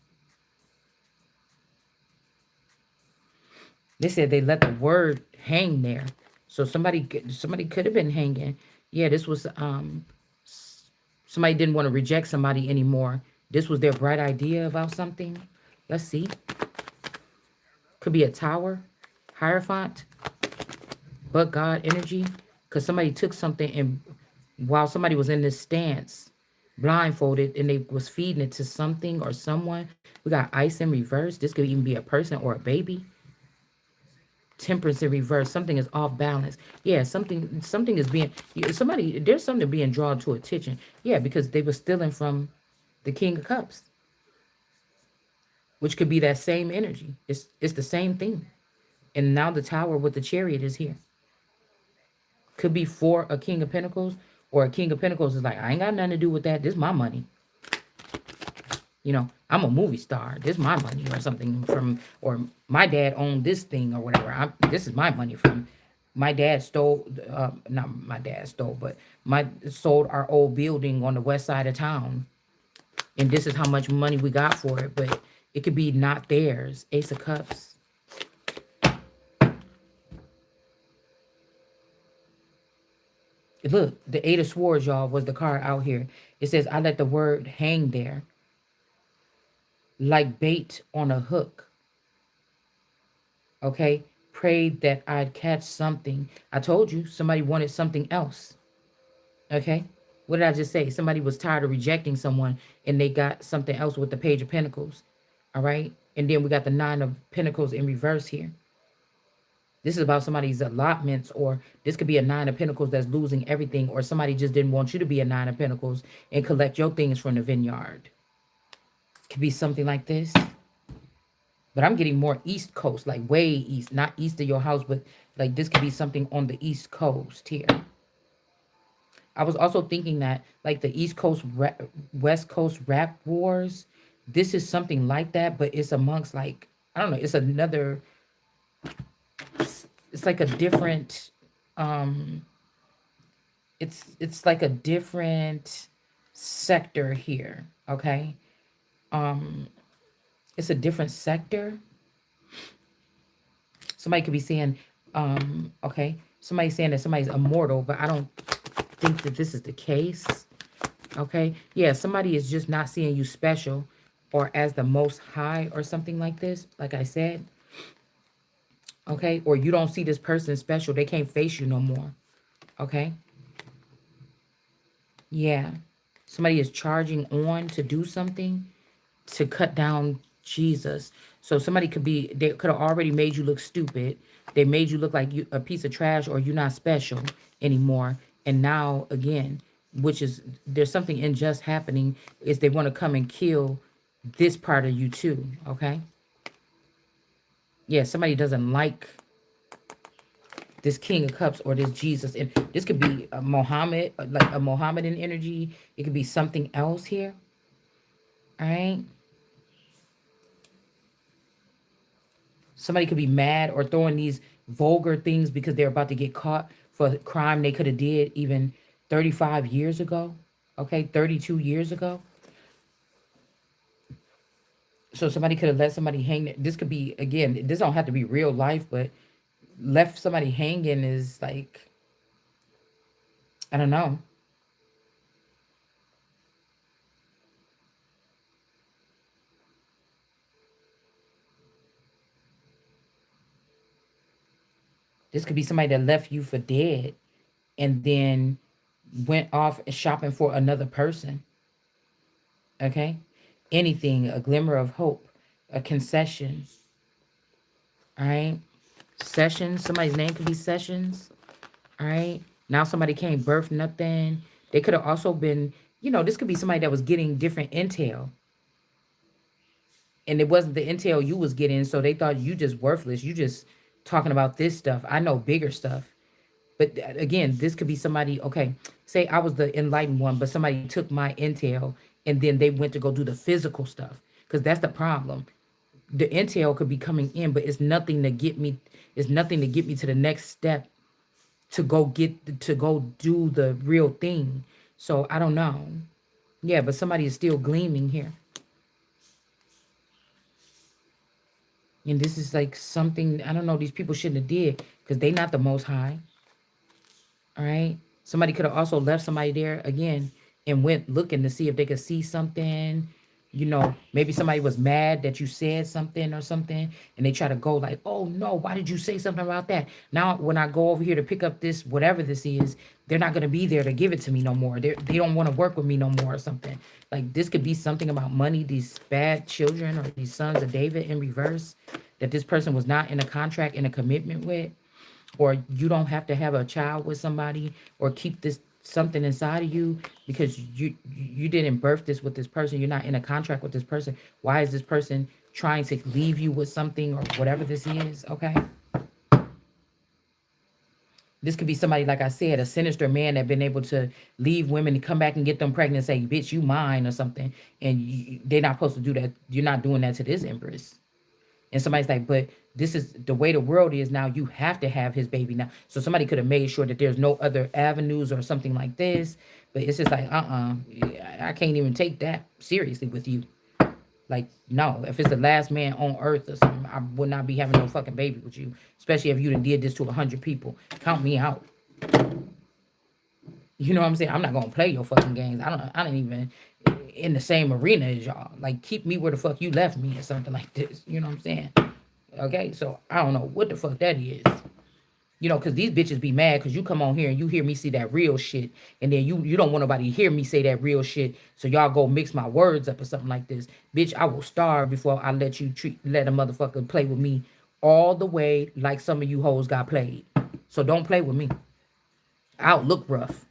[SPEAKER 1] They said they let the word hang there. So somebody could have been hanging. Yeah, this was somebody didn't want to reject somebody anymore. This was their bright idea about something. Let's see. Could be a tower, hierophant, but God energy. Because somebody took something, and while somebody was in this stance, blindfolded, and they was feeding it to something or someone. We got ice in reverse. This could even be a person or a baby. Temperance in reverse. Something is off balance. Yeah, something is being somebody. There's something being drawn to attention. Yeah, because they were stealing from the King of Cups, which could be that same energy. It's the same thing. And now the Tower with the Chariot is here. Could be for a King of Pentacles, or a King of Pentacles is like, I ain't got nothing to do with that. This is my money. I'm a movie star. This is my money or something or my dad owned this thing or whatever. This is my money from my dad stole, not my dad stole, but my sold our old building on the west side of town. And this is how much money we got for it, but it could be not theirs. Ace of Cups. Look, the Eight of Swords, y'all, was the card out here. It says, I let the word hang there like bait on a hook. Okay? Prayed that I'd catch something. I told you somebody wanted something else. Okay? What did I just say? Somebody was tired of rejecting someone, and they got something else with the Page of Pentacles. All right? And then we got the Nine of Pentacles in reverse here. This is about somebody's allotments, or this could be a Nine of Pentacles that's losing everything, or somebody just didn't want you to be a Nine of Pentacles and collect your things from the vineyard. Could be something like this. But I'm getting more East Coast, like way east, not east of your house, but like this could be something on the East Coast here. I was also thinking that like the East Coast, West Coast rap wars, this is something like that, but it's amongst like, I don't know, it's another, it's like a different, it's like a different sector here, okay? It's a different sector. Somebody could be saying, okay, somebody's saying that somebody's immortal, but I don't think that this is the case. Okay. Yeah, somebody is just not seeing you special or as the most high or something like this, like I said. Okay. Or you don't see this person special. They can't face you no more. Okay. Yeah. Somebody is charging on to do something to cut down Jesus. So somebody could be, they could have already made you look stupid. They made you look like you a piece of trash or you're not special anymore. And now again, which is there's something unjust happening, is they want to come and kill this part of you too. Okay. Yeah, somebody doesn't like this King of Cups or this Jesus. And this could be a Mohammed, like a Mohammedan energy. It could be something else here. All right. Somebody could be mad or throwing these vulgar things because they're about to get caught for a crime they could have did even 35 years ago. Okay, 32 years ago. So somebody could have let somebody hang. This could be, again, this don't have to be real life, but left somebody hanging is like, I don't know. This could be somebody that left you for dead and then went off shopping for another person. Okay. Anything, a glimmer of hope, a concession. All right. Sessions. Somebody's name could be Sessions. All right. Now somebody can't birth nothing. They could have also been, this could be somebody that was getting different intel. And it wasn't the intel you was getting. So they thought you just worthless. You just talking about this stuff. I know bigger stuff. But again, this could be somebody, okay, say I was the enlightened one, but somebody took my intel and then they went to go do the physical stuff. Because that's the problem. The intel could be coming in, but it's nothing to get me to the next step to go do the real thing. So I don't know. Yeah, but somebody is still gleaming here. And this is like something, I don't know, these people shouldn't have did because they not the most high. All right. Somebody could have also left somebody there again and went looking to see if they could see something. Maybe somebody was mad that you said something or something, and they try to go like, oh no, why did you say something about that? Now, when I go over here to pick up this, whatever this is, they're not going to be there to give it to me no more. They don't want to work with me no more or something. Like this could be something about money, these bad children or these sons of David in reverse that this person was not in a contract, in a commitment with, or you don't have to have a child with somebody or keep this something inside of you because you didn't birth this with this person. You're not in a contract with this person. Why is this person trying to leave you with something or whatever this is? Okay. This could be somebody, like I said, a sinister man that been able to leave women to come back and get them pregnant and say, bitch, you mine or something. And they're not supposed to do that. You're not doing that to this Empress. And somebody's like, but this is the way the world is now. You have to have his baby now. So somebody could have made sure that there's no other avenues or something like this. But it's just like, I can't even take that seriously with you. Like, no, if it's the last man on earth or something, I would not be having no fucking baby with you. Especially if you done did this to 100 people. Count me out. You know what I'm saying? I'm not gonna play your fucking games. I don't even in the same arena as y'all. Like, keep me where the fuck you left me or something like this. You know what I'm saying? Okay, so I don't know what the fuck that is. Because these bitches be mad because you come on here and you hear me see that real shit. And then you don't want nobody to hear me say that real shit. So y'all go mix my words up or something like this. Bitch, I will starve before I let a motherfucker play with me all the way like some of you hoes got played. So don't play with me. I'll look rough.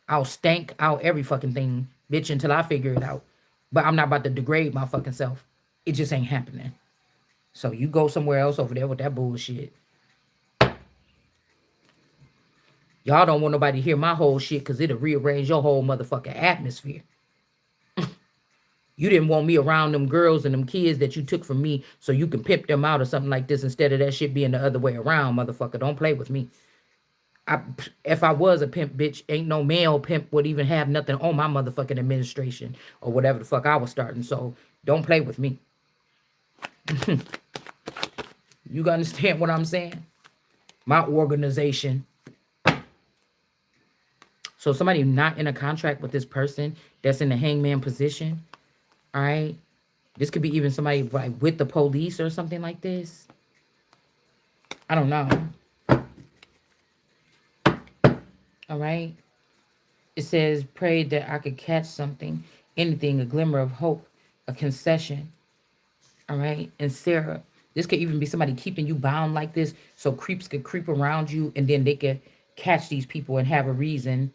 [SPEAKER 1] I'll stank out every fucking thing, bitch, until I figure it out. But I'm not about to degrade my fucking self. It just ain't happening. So you go somewhere else over there with that bullshit. Y'all don't want nobody to hear my whole shit because it'll rearrange your whole motherfucking atmosphere. You didn't want me around them girls and them kids that you took from me so you can pimp them out or something like this instead of that shit being the other way around, motherfucker. Don't play with me. If I was a pimp, bitch, ain't no male pimp would even have nothing on my motherfucking administration or whatever the fuck I was starting. So Don't play with me. You understand what I'm saying? My organization. So somebody not in a contract with this person that's in the hangman position, all right? This could be even somebody like with the police or something like this. I don't know. All right. It says, prayed that I could catch something, anything, a glimmer of hope, a concession. All right. And Sarah, this could even be somebody keeping you bound like this so creeps could creep around you and then they could catch these people and have a reason.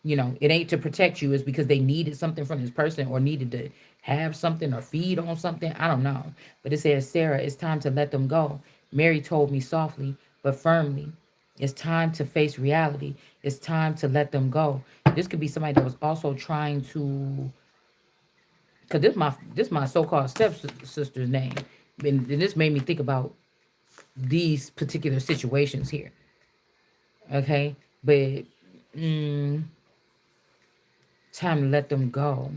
[SPEAKER 1] You know, it ain't to protect you. It's because they needed something from this person or needed to have something or feed on something. I don't know. But it says, Sarah, it's time to let them go. Mary told me softly but firmly. It's time to face reality. It's time to let them go. This could be somebody that was also trying to, because this my so-called stepsister's name. And this made me think about these particular situations here. Okay. But time to let them go.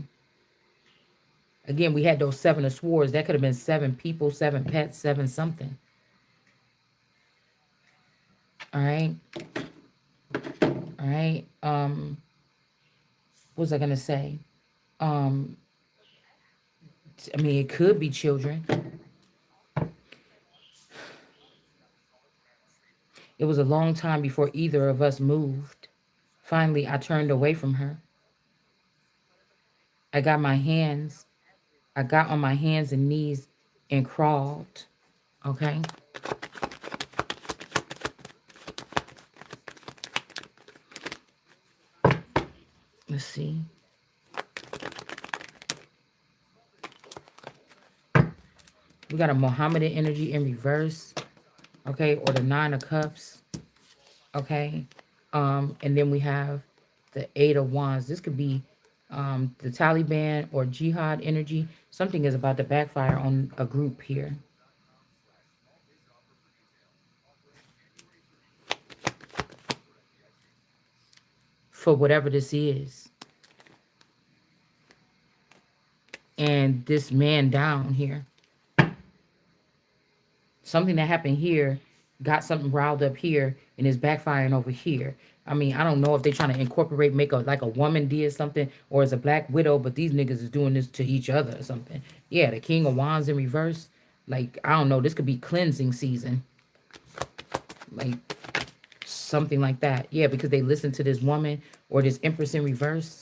[SPEAKER 1] Again, we had those 7 of swords. That could have been 7 people, 7 pets, 7 something. All right. All right. What was I gonna say? Um, I mean, it could be children. It was a long time before either of us moved. Finally, I turned away from her. I got my hands, I got on my hands and knees and crawled. Okay. Let's see. We got a Mohammedan energy in reverse. Okay. Or the 9 of cups. Okay. And then we have the 8 of wands. This could be the Taliban or jihad energy. Something is about to backfire on a group here. For whatever this is. And this man down here. Something that happened here got something riled up here and is backfiring over here. I mean, I don't know if they're trying to incorporate, make a like a woman did something or as a black widow, but these niggas is doing this to each other or something. Yeah, the King of Wands in reverse. Like, I don't know, this could be cleansing season. Like something like that. Yeah, because they listen to this woman or this Empress in reverse.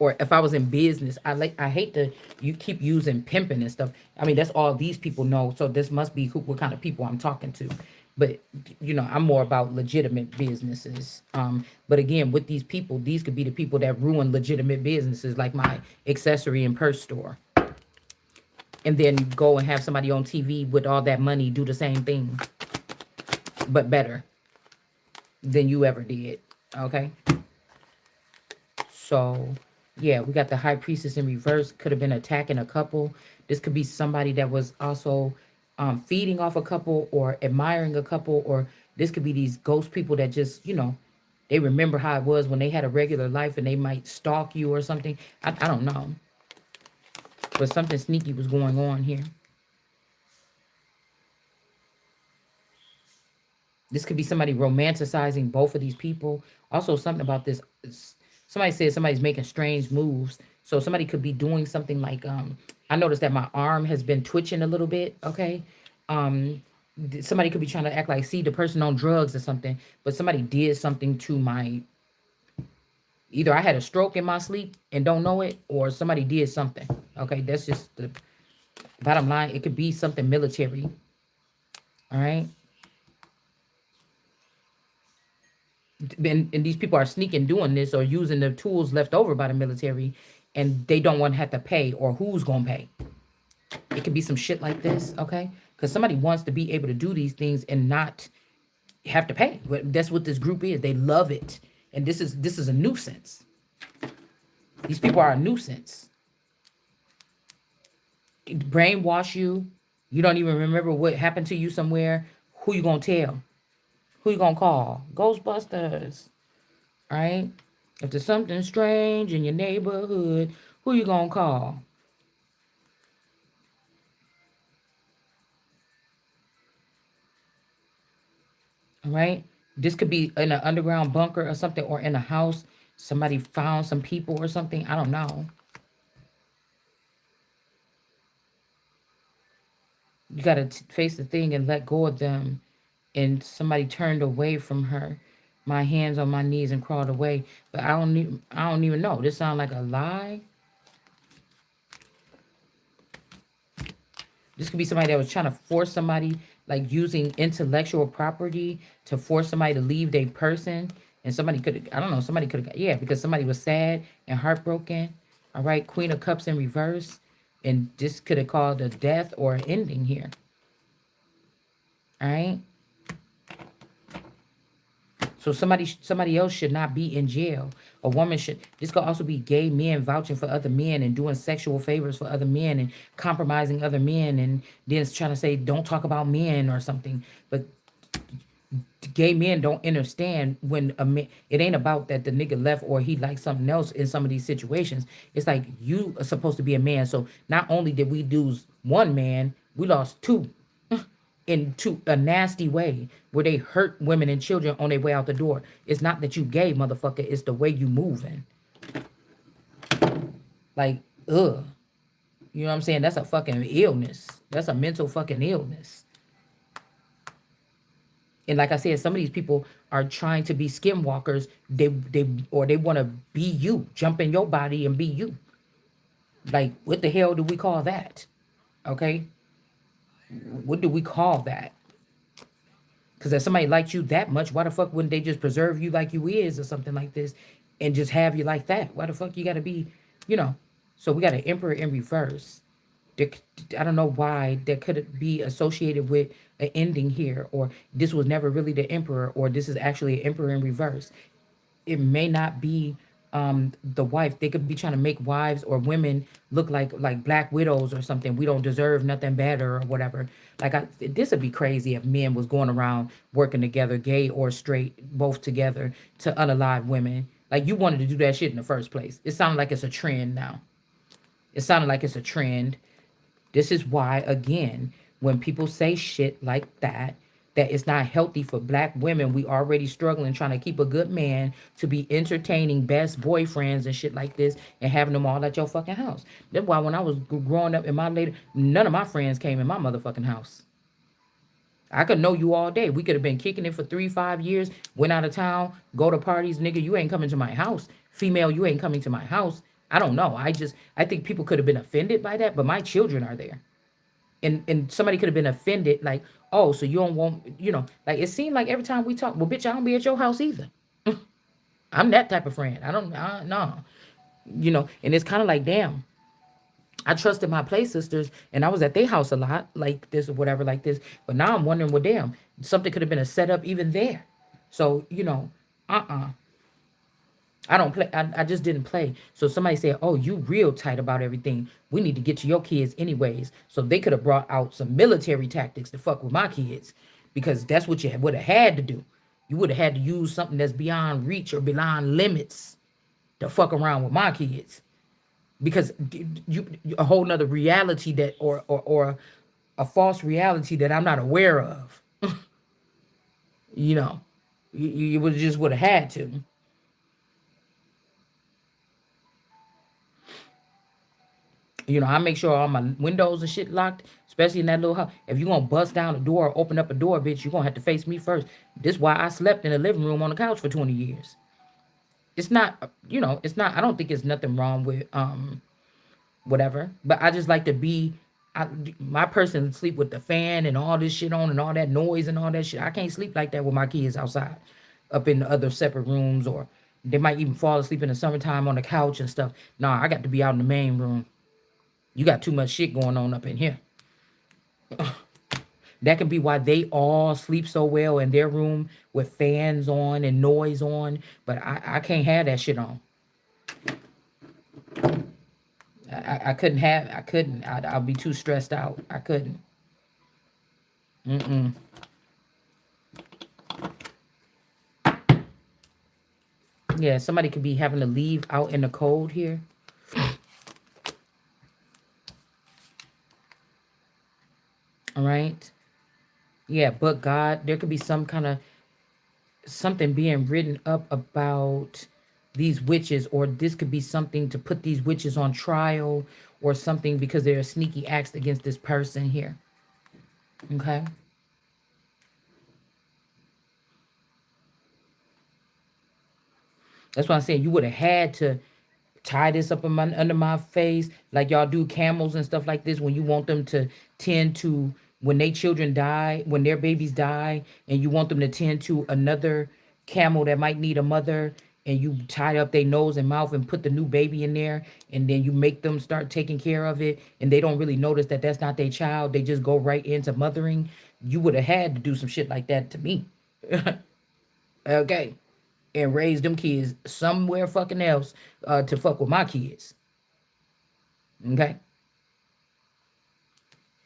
[SPEAKER 1] Or if I was in business, I hate to you keep using pimping and stuff. I mean, that's all these people know. So this must be what kind of people I'm talking to. But you know, I'm more about legitimate businesses. But again, with these people, these could be the people that ruin legitimate businesses, like my accessory and purse store. And then go and have somebody on TV with all that money do the same thing, but better than you ever did. Okay. So, yeah, we got the high priestess in reverse. Could have been attacking a couple. This could be somebody that was also feeding off a couple or admiring a couple. Or this could be these ghost people that just, you know, they remember how it was when they had a regular life and they might stalk you or something. I don't know. But something sneaky was going on here. This could be somebody romanticizing both of these people. Also, something about this. Somebody said somebody's making strange moves. So somebody could be doing something like, I noticed that my arm has been twitching a little bit. Okay. Somebody could be trying to act like, see the person on drugs or something, but somebody did something to my, either I had a stroke in my sleep and don't know it, or somebody did something. Okay. That's just the bottom line. It could be something military. All right. And these people are sneaking doing this or using the tools left over by the military, and they don't want to have to pay, or who's gonna pay. It could be some shit like this, okay? Because somebody wants to be able to do these things and not have to pay. But that's what this group is. They love it, and this is a nuisance. These people are a nuisance. Brainwash you. You don't even remember what happened to you somewhere. Who you gonna tell? Who you gonna call? Ghostbusters. All right. If there's something strange in your neighborhood, who you gonna call? All right. This could be in an underground bunker or something, or in a house. Somebody found some people or something. I don't know. You got to face the thing and let go of them. And somebody turned away from her. My hands on my knees and crawled away. But I don't even know. This sounds like a lie. This could be somebody that was trying to force somebody, like using intellectual property to force somebody to leave their person. And somebody could, I don't know, somebody could have, yeah, because somebody was sad and heartbroken. All right, Queen of Cups in reverse. And this could have called a death or an ending here. All right. So somebody else should not be in jail. A woman should. This could also be gay men vouching for other men and doing sexual favors for other men and compromising other men and then trying to say don't talk about men or something. But gay men don't understand when a man. It ain't about that the nigga left or he likes something else in some of these situations. It's like you are supposed to be a man. So not only did we lose one man, we lost two into a nasty way where they hurt women and children on their way out the door. It's not that you gay, motherfucker. It's the way you moving. Like, ugh. You know what I'm saying? That's a fucking illness. That's a mental fucking illness. And like I said, some of these people are trying to be skinwalkers. They want to be you, jump in your body and be you. Like, what the hell do we call that? Okay, what do we call that? Because if somebody liked you that much, why the fuck wouldn't they just preserve you like you is or something like this and just have you like that? Why the fuck you got to be, you know? So we got an emperor in reverse. I don't know why that could be associated with an ending here, or this was never really the emperor, or this is actually an emperor in reverse. It may not be the wife. They could be trying to make wives or women look like black widows or something. We don't deserve nothing better or whatever. Like this would be crazy if men was going around working together, gay or straight, both together to unalive women. Like you wanted to do that shit in the first place. It sounded like it's a trend now. It sounded like it's a trend. This is why, again, when people say shit like that, that it's not healthy for black women, we already struggling trying to keep a good man to be entertaining best boyfriends and shit like this and having them all at your fucking house. That's why when I was growing up in my later, none of my friends came in my motherfucking house. I could know you all day. We could have been kicking it for 3, 5 years, went out of town, go to parties, nigga, you ain't coming to my house. Female, you ain't coming to my house. I don't know. I think people could have been offended by that, but my children are there. And somebody could have been offended, like, oh, so you don't want, like it seemed like every time we talk, well, bitch, I don't be at your house either. I'm that type of friend. I don't, no, and it's kind of like, damn, I trusted my play sisters and I was at their house a lot, like this or whatever, like this. But now I'm wondering, well, damn, something could have been a setup even there. So, I don't play. I just didn't play. So somebody said, oh, you real tight about everything. We need to get to your kids anyways. So they could have brought out some military tactics to fuck with my kids because that's what you would have had to do. You would have had to use something that's beyond reach or beyond limits to fuck around with my kids because a whole nother reality that or a false reality that I'm not aware of. you know, you would just would have had to. I make sure all my windows and shit locked, especially in that little house. If you gonna bust down the door or open up a door, bitch, you gonna have to face me first. This is why I slept in the living room on the couch for 20 years. It's not, it's not, I don't think it's nothing wrong with whatever. But I just like to be my person sleep with the fan and all this shit on and all that noise and all that shit. I can't sleep like that with my kids outside, up in the other separate rooms, or they might even fall asleep in the summertime on the couch and stuff. Nah, I got to be out in the main room. You got too much shit going on up in here. That can be why they all sleep so well in their room with fans on and noise on. But I can't have that shit on. I couldn't have. I couldn't. I'll be too stressed out. I couldn't. Yeah, somebody could be having to leave out in the cold here. All right. Yeah, but God, there could be some kind of something being written up about these witches, or this could be something to put these witches on trial or something because there are sneaky acts against this person here. Okay. That's why I'm saying you would have had to tie this up in under my face like y'all do camels and stuff like this when you want them to tend to when they children die, when their babies die, and you want them to tend to another camel that might need a mother, and you tie up their nose and mouth and put the new baby in there, and then you make them start taking care of it, and they don't really notice that that's not their child. They just go right into mothering. You would have had to do some shit like that to me. Okay, and raise them kids somewhere fucking else to fuck with my kids. Okay.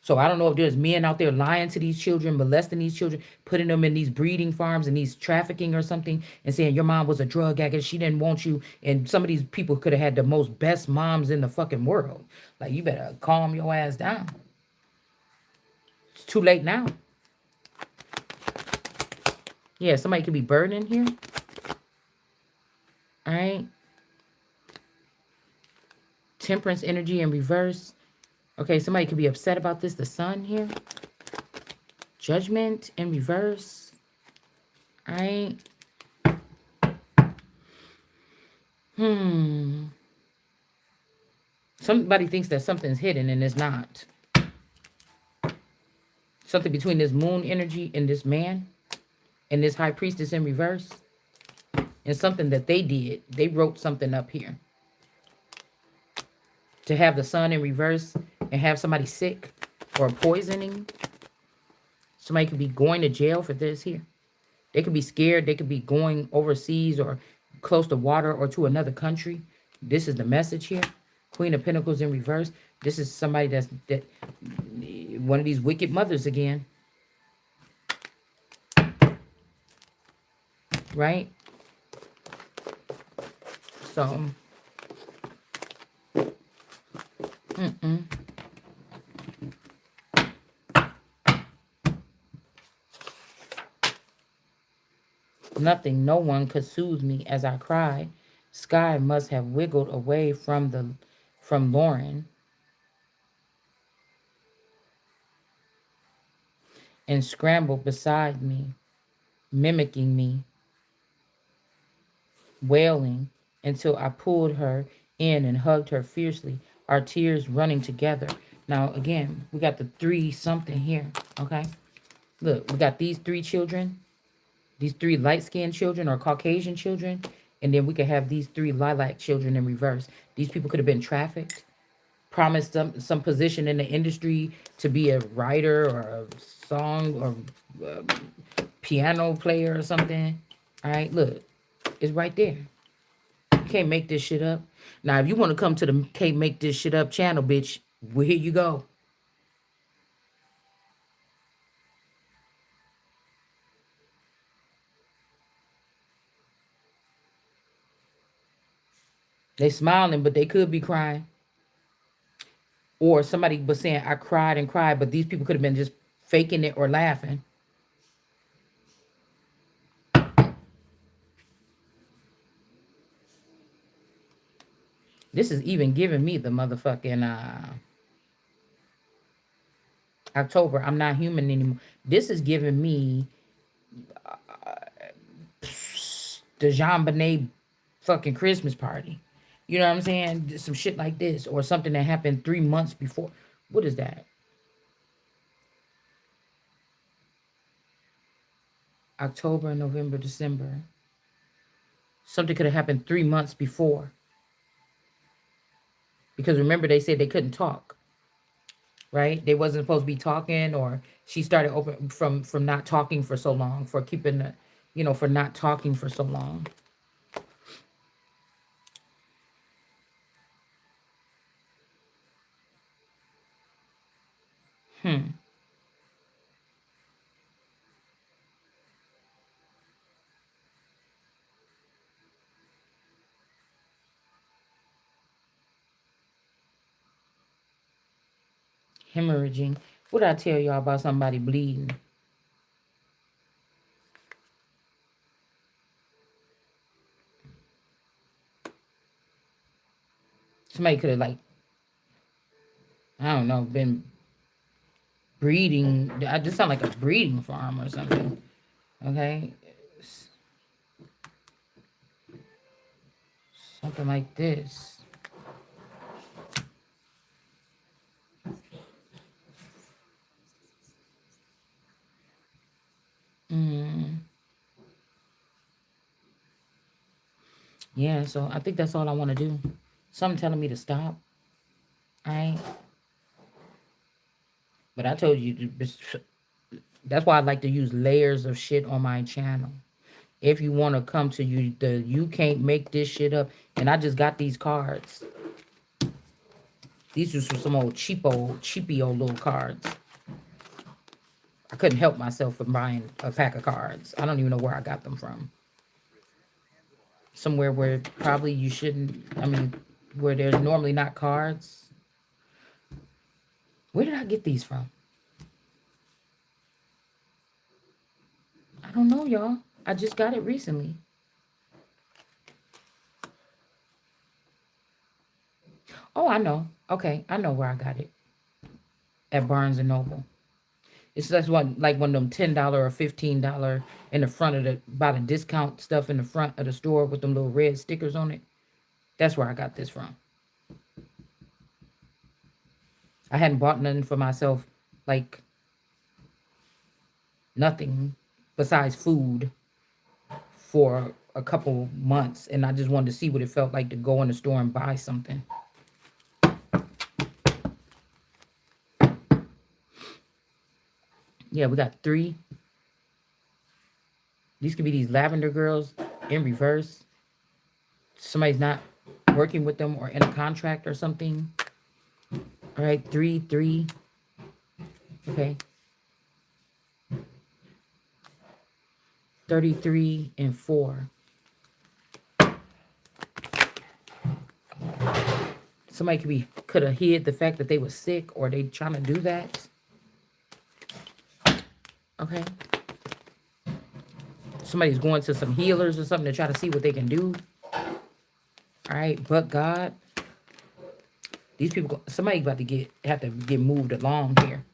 [SPEAKER 1] So I don't know if there's men out there lying to these children, molesting these children, putting them in these breeding farms and these trafficking or something, and saying your mom was a drug addict, she didn't want you. And some of these people could have had the most best moms in the fucking world. Like, you better calm your ass down. It's too late now. Yeah, somebody could be burning here. All right. Temperance energy in reverse. Okay, somebody could be upset about this. The sun here. Judgment in reverse. All right. Somebody thinks that something's hidden and it's not. Something between this moon energy and this man and this high priestess in reverse. And something that they did. They wrote something up here. To have the sun in reverse and have somebody sick or poisoning. Somebody could be going to jail for this here. They could be scared. They could be going overseas or close to water or to another country. This is the message here. Queen of Pentacles in reverse. This is somebody that one of these wicked mothers again. Right? So, nothing, no one could soothe me as I cried. Sky must have wiggled away from Lauren and scrambled beside me, mimicking me, wailing until I pulled her in and hugged her fiercely, our tears running together. Now, again, we got the three something here, okay? Look, we got these three children, these three light-skinned children or Caucasian children, and then we could have these three lilac children in reverse. These people could have been trafficked, promised some position in the industry to be a writer or a song or piano player or something. All right, look, it's right there. You can't make this shit up. Now, if you want to come to the Can't Make This Shit Up channel, bitch, well, here you go. They smiling, but they could be crying. Or somebody was saying, I cried and cried, but these people could have been just faking it or laughing. This is even giving me the motherfucking October. I'm not human anymore. This is giving me the Jean Bonnet fucking Christmas party. You know what I'm saying? Some shit like this. Or something that happened 3 months before. What is that? October, November, December. Something could have happened 3 months before. Because remember, they said they couldn't talk. Right? They wasn't supposed to be talking, or she started open from not talking for so long, for keeping the, for not talking for so long. hemorrhaging. What did I tell y'all about somebody bleeding? Somebody could have, like, I don't know, been breeding. I just sound like a breeding farm or something. Okay. Something like this. Yeah, so I think that's all I want to do. Something telling me to stop. Alright. But I told you, that's why I like to use layers of shit on my channel. If you want to come to you can't make this shit up. And I just got these cards. These are some old cheapy old little cards. I couldn't help myself from buying a pack of cards. I don't even know where I got them from. Somewhere where probably you shouldn't, I mean, where there's normally not cards. Where did I get these from? I don't know, y'all. I just got it recently. Oh, I know. Okay, I know where I got it. At Barnes and Noble. It's just one, like one of them $10 or $15 in the front of by the discount stuff in the front of the store with them little red stickers on it. That's where I got this from. I hadn't bought nothing for myself, like nothing besides food for a couple months, and I just wanted to see what it felt like to go in the store and buy something. Yeah, we got 3. These could be these lavender girls in reverse. Somebody's not working with them or in a contract or something. All right, 3, 3. Okay. 33 and 4. Somebody could have hid the fact that they were sick, or they trying to do that. Okay. Somebody's going to some healers or something to try to see what they can do. All right, but God, these people, somebody about to have to get moved along here.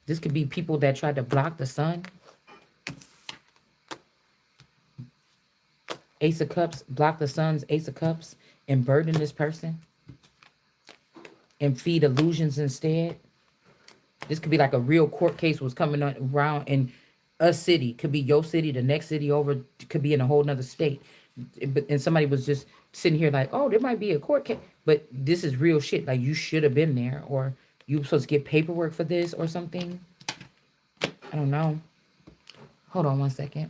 [SPEAKER 1] This could be people that tried to block the sun. Ace of Cups, block the sun's Ace of Cups, and burden this person. And feed illusions instead. This could be like a real court case was coming around in a city. Could be your city, the next city over. Could be in a whole nother state. And somebody was just sitting here like, oh, there might be a court case. But this is real shit. Like, you should have been there. Or you were supposed to get paperwork for this or something. I don't know. Hold on one second.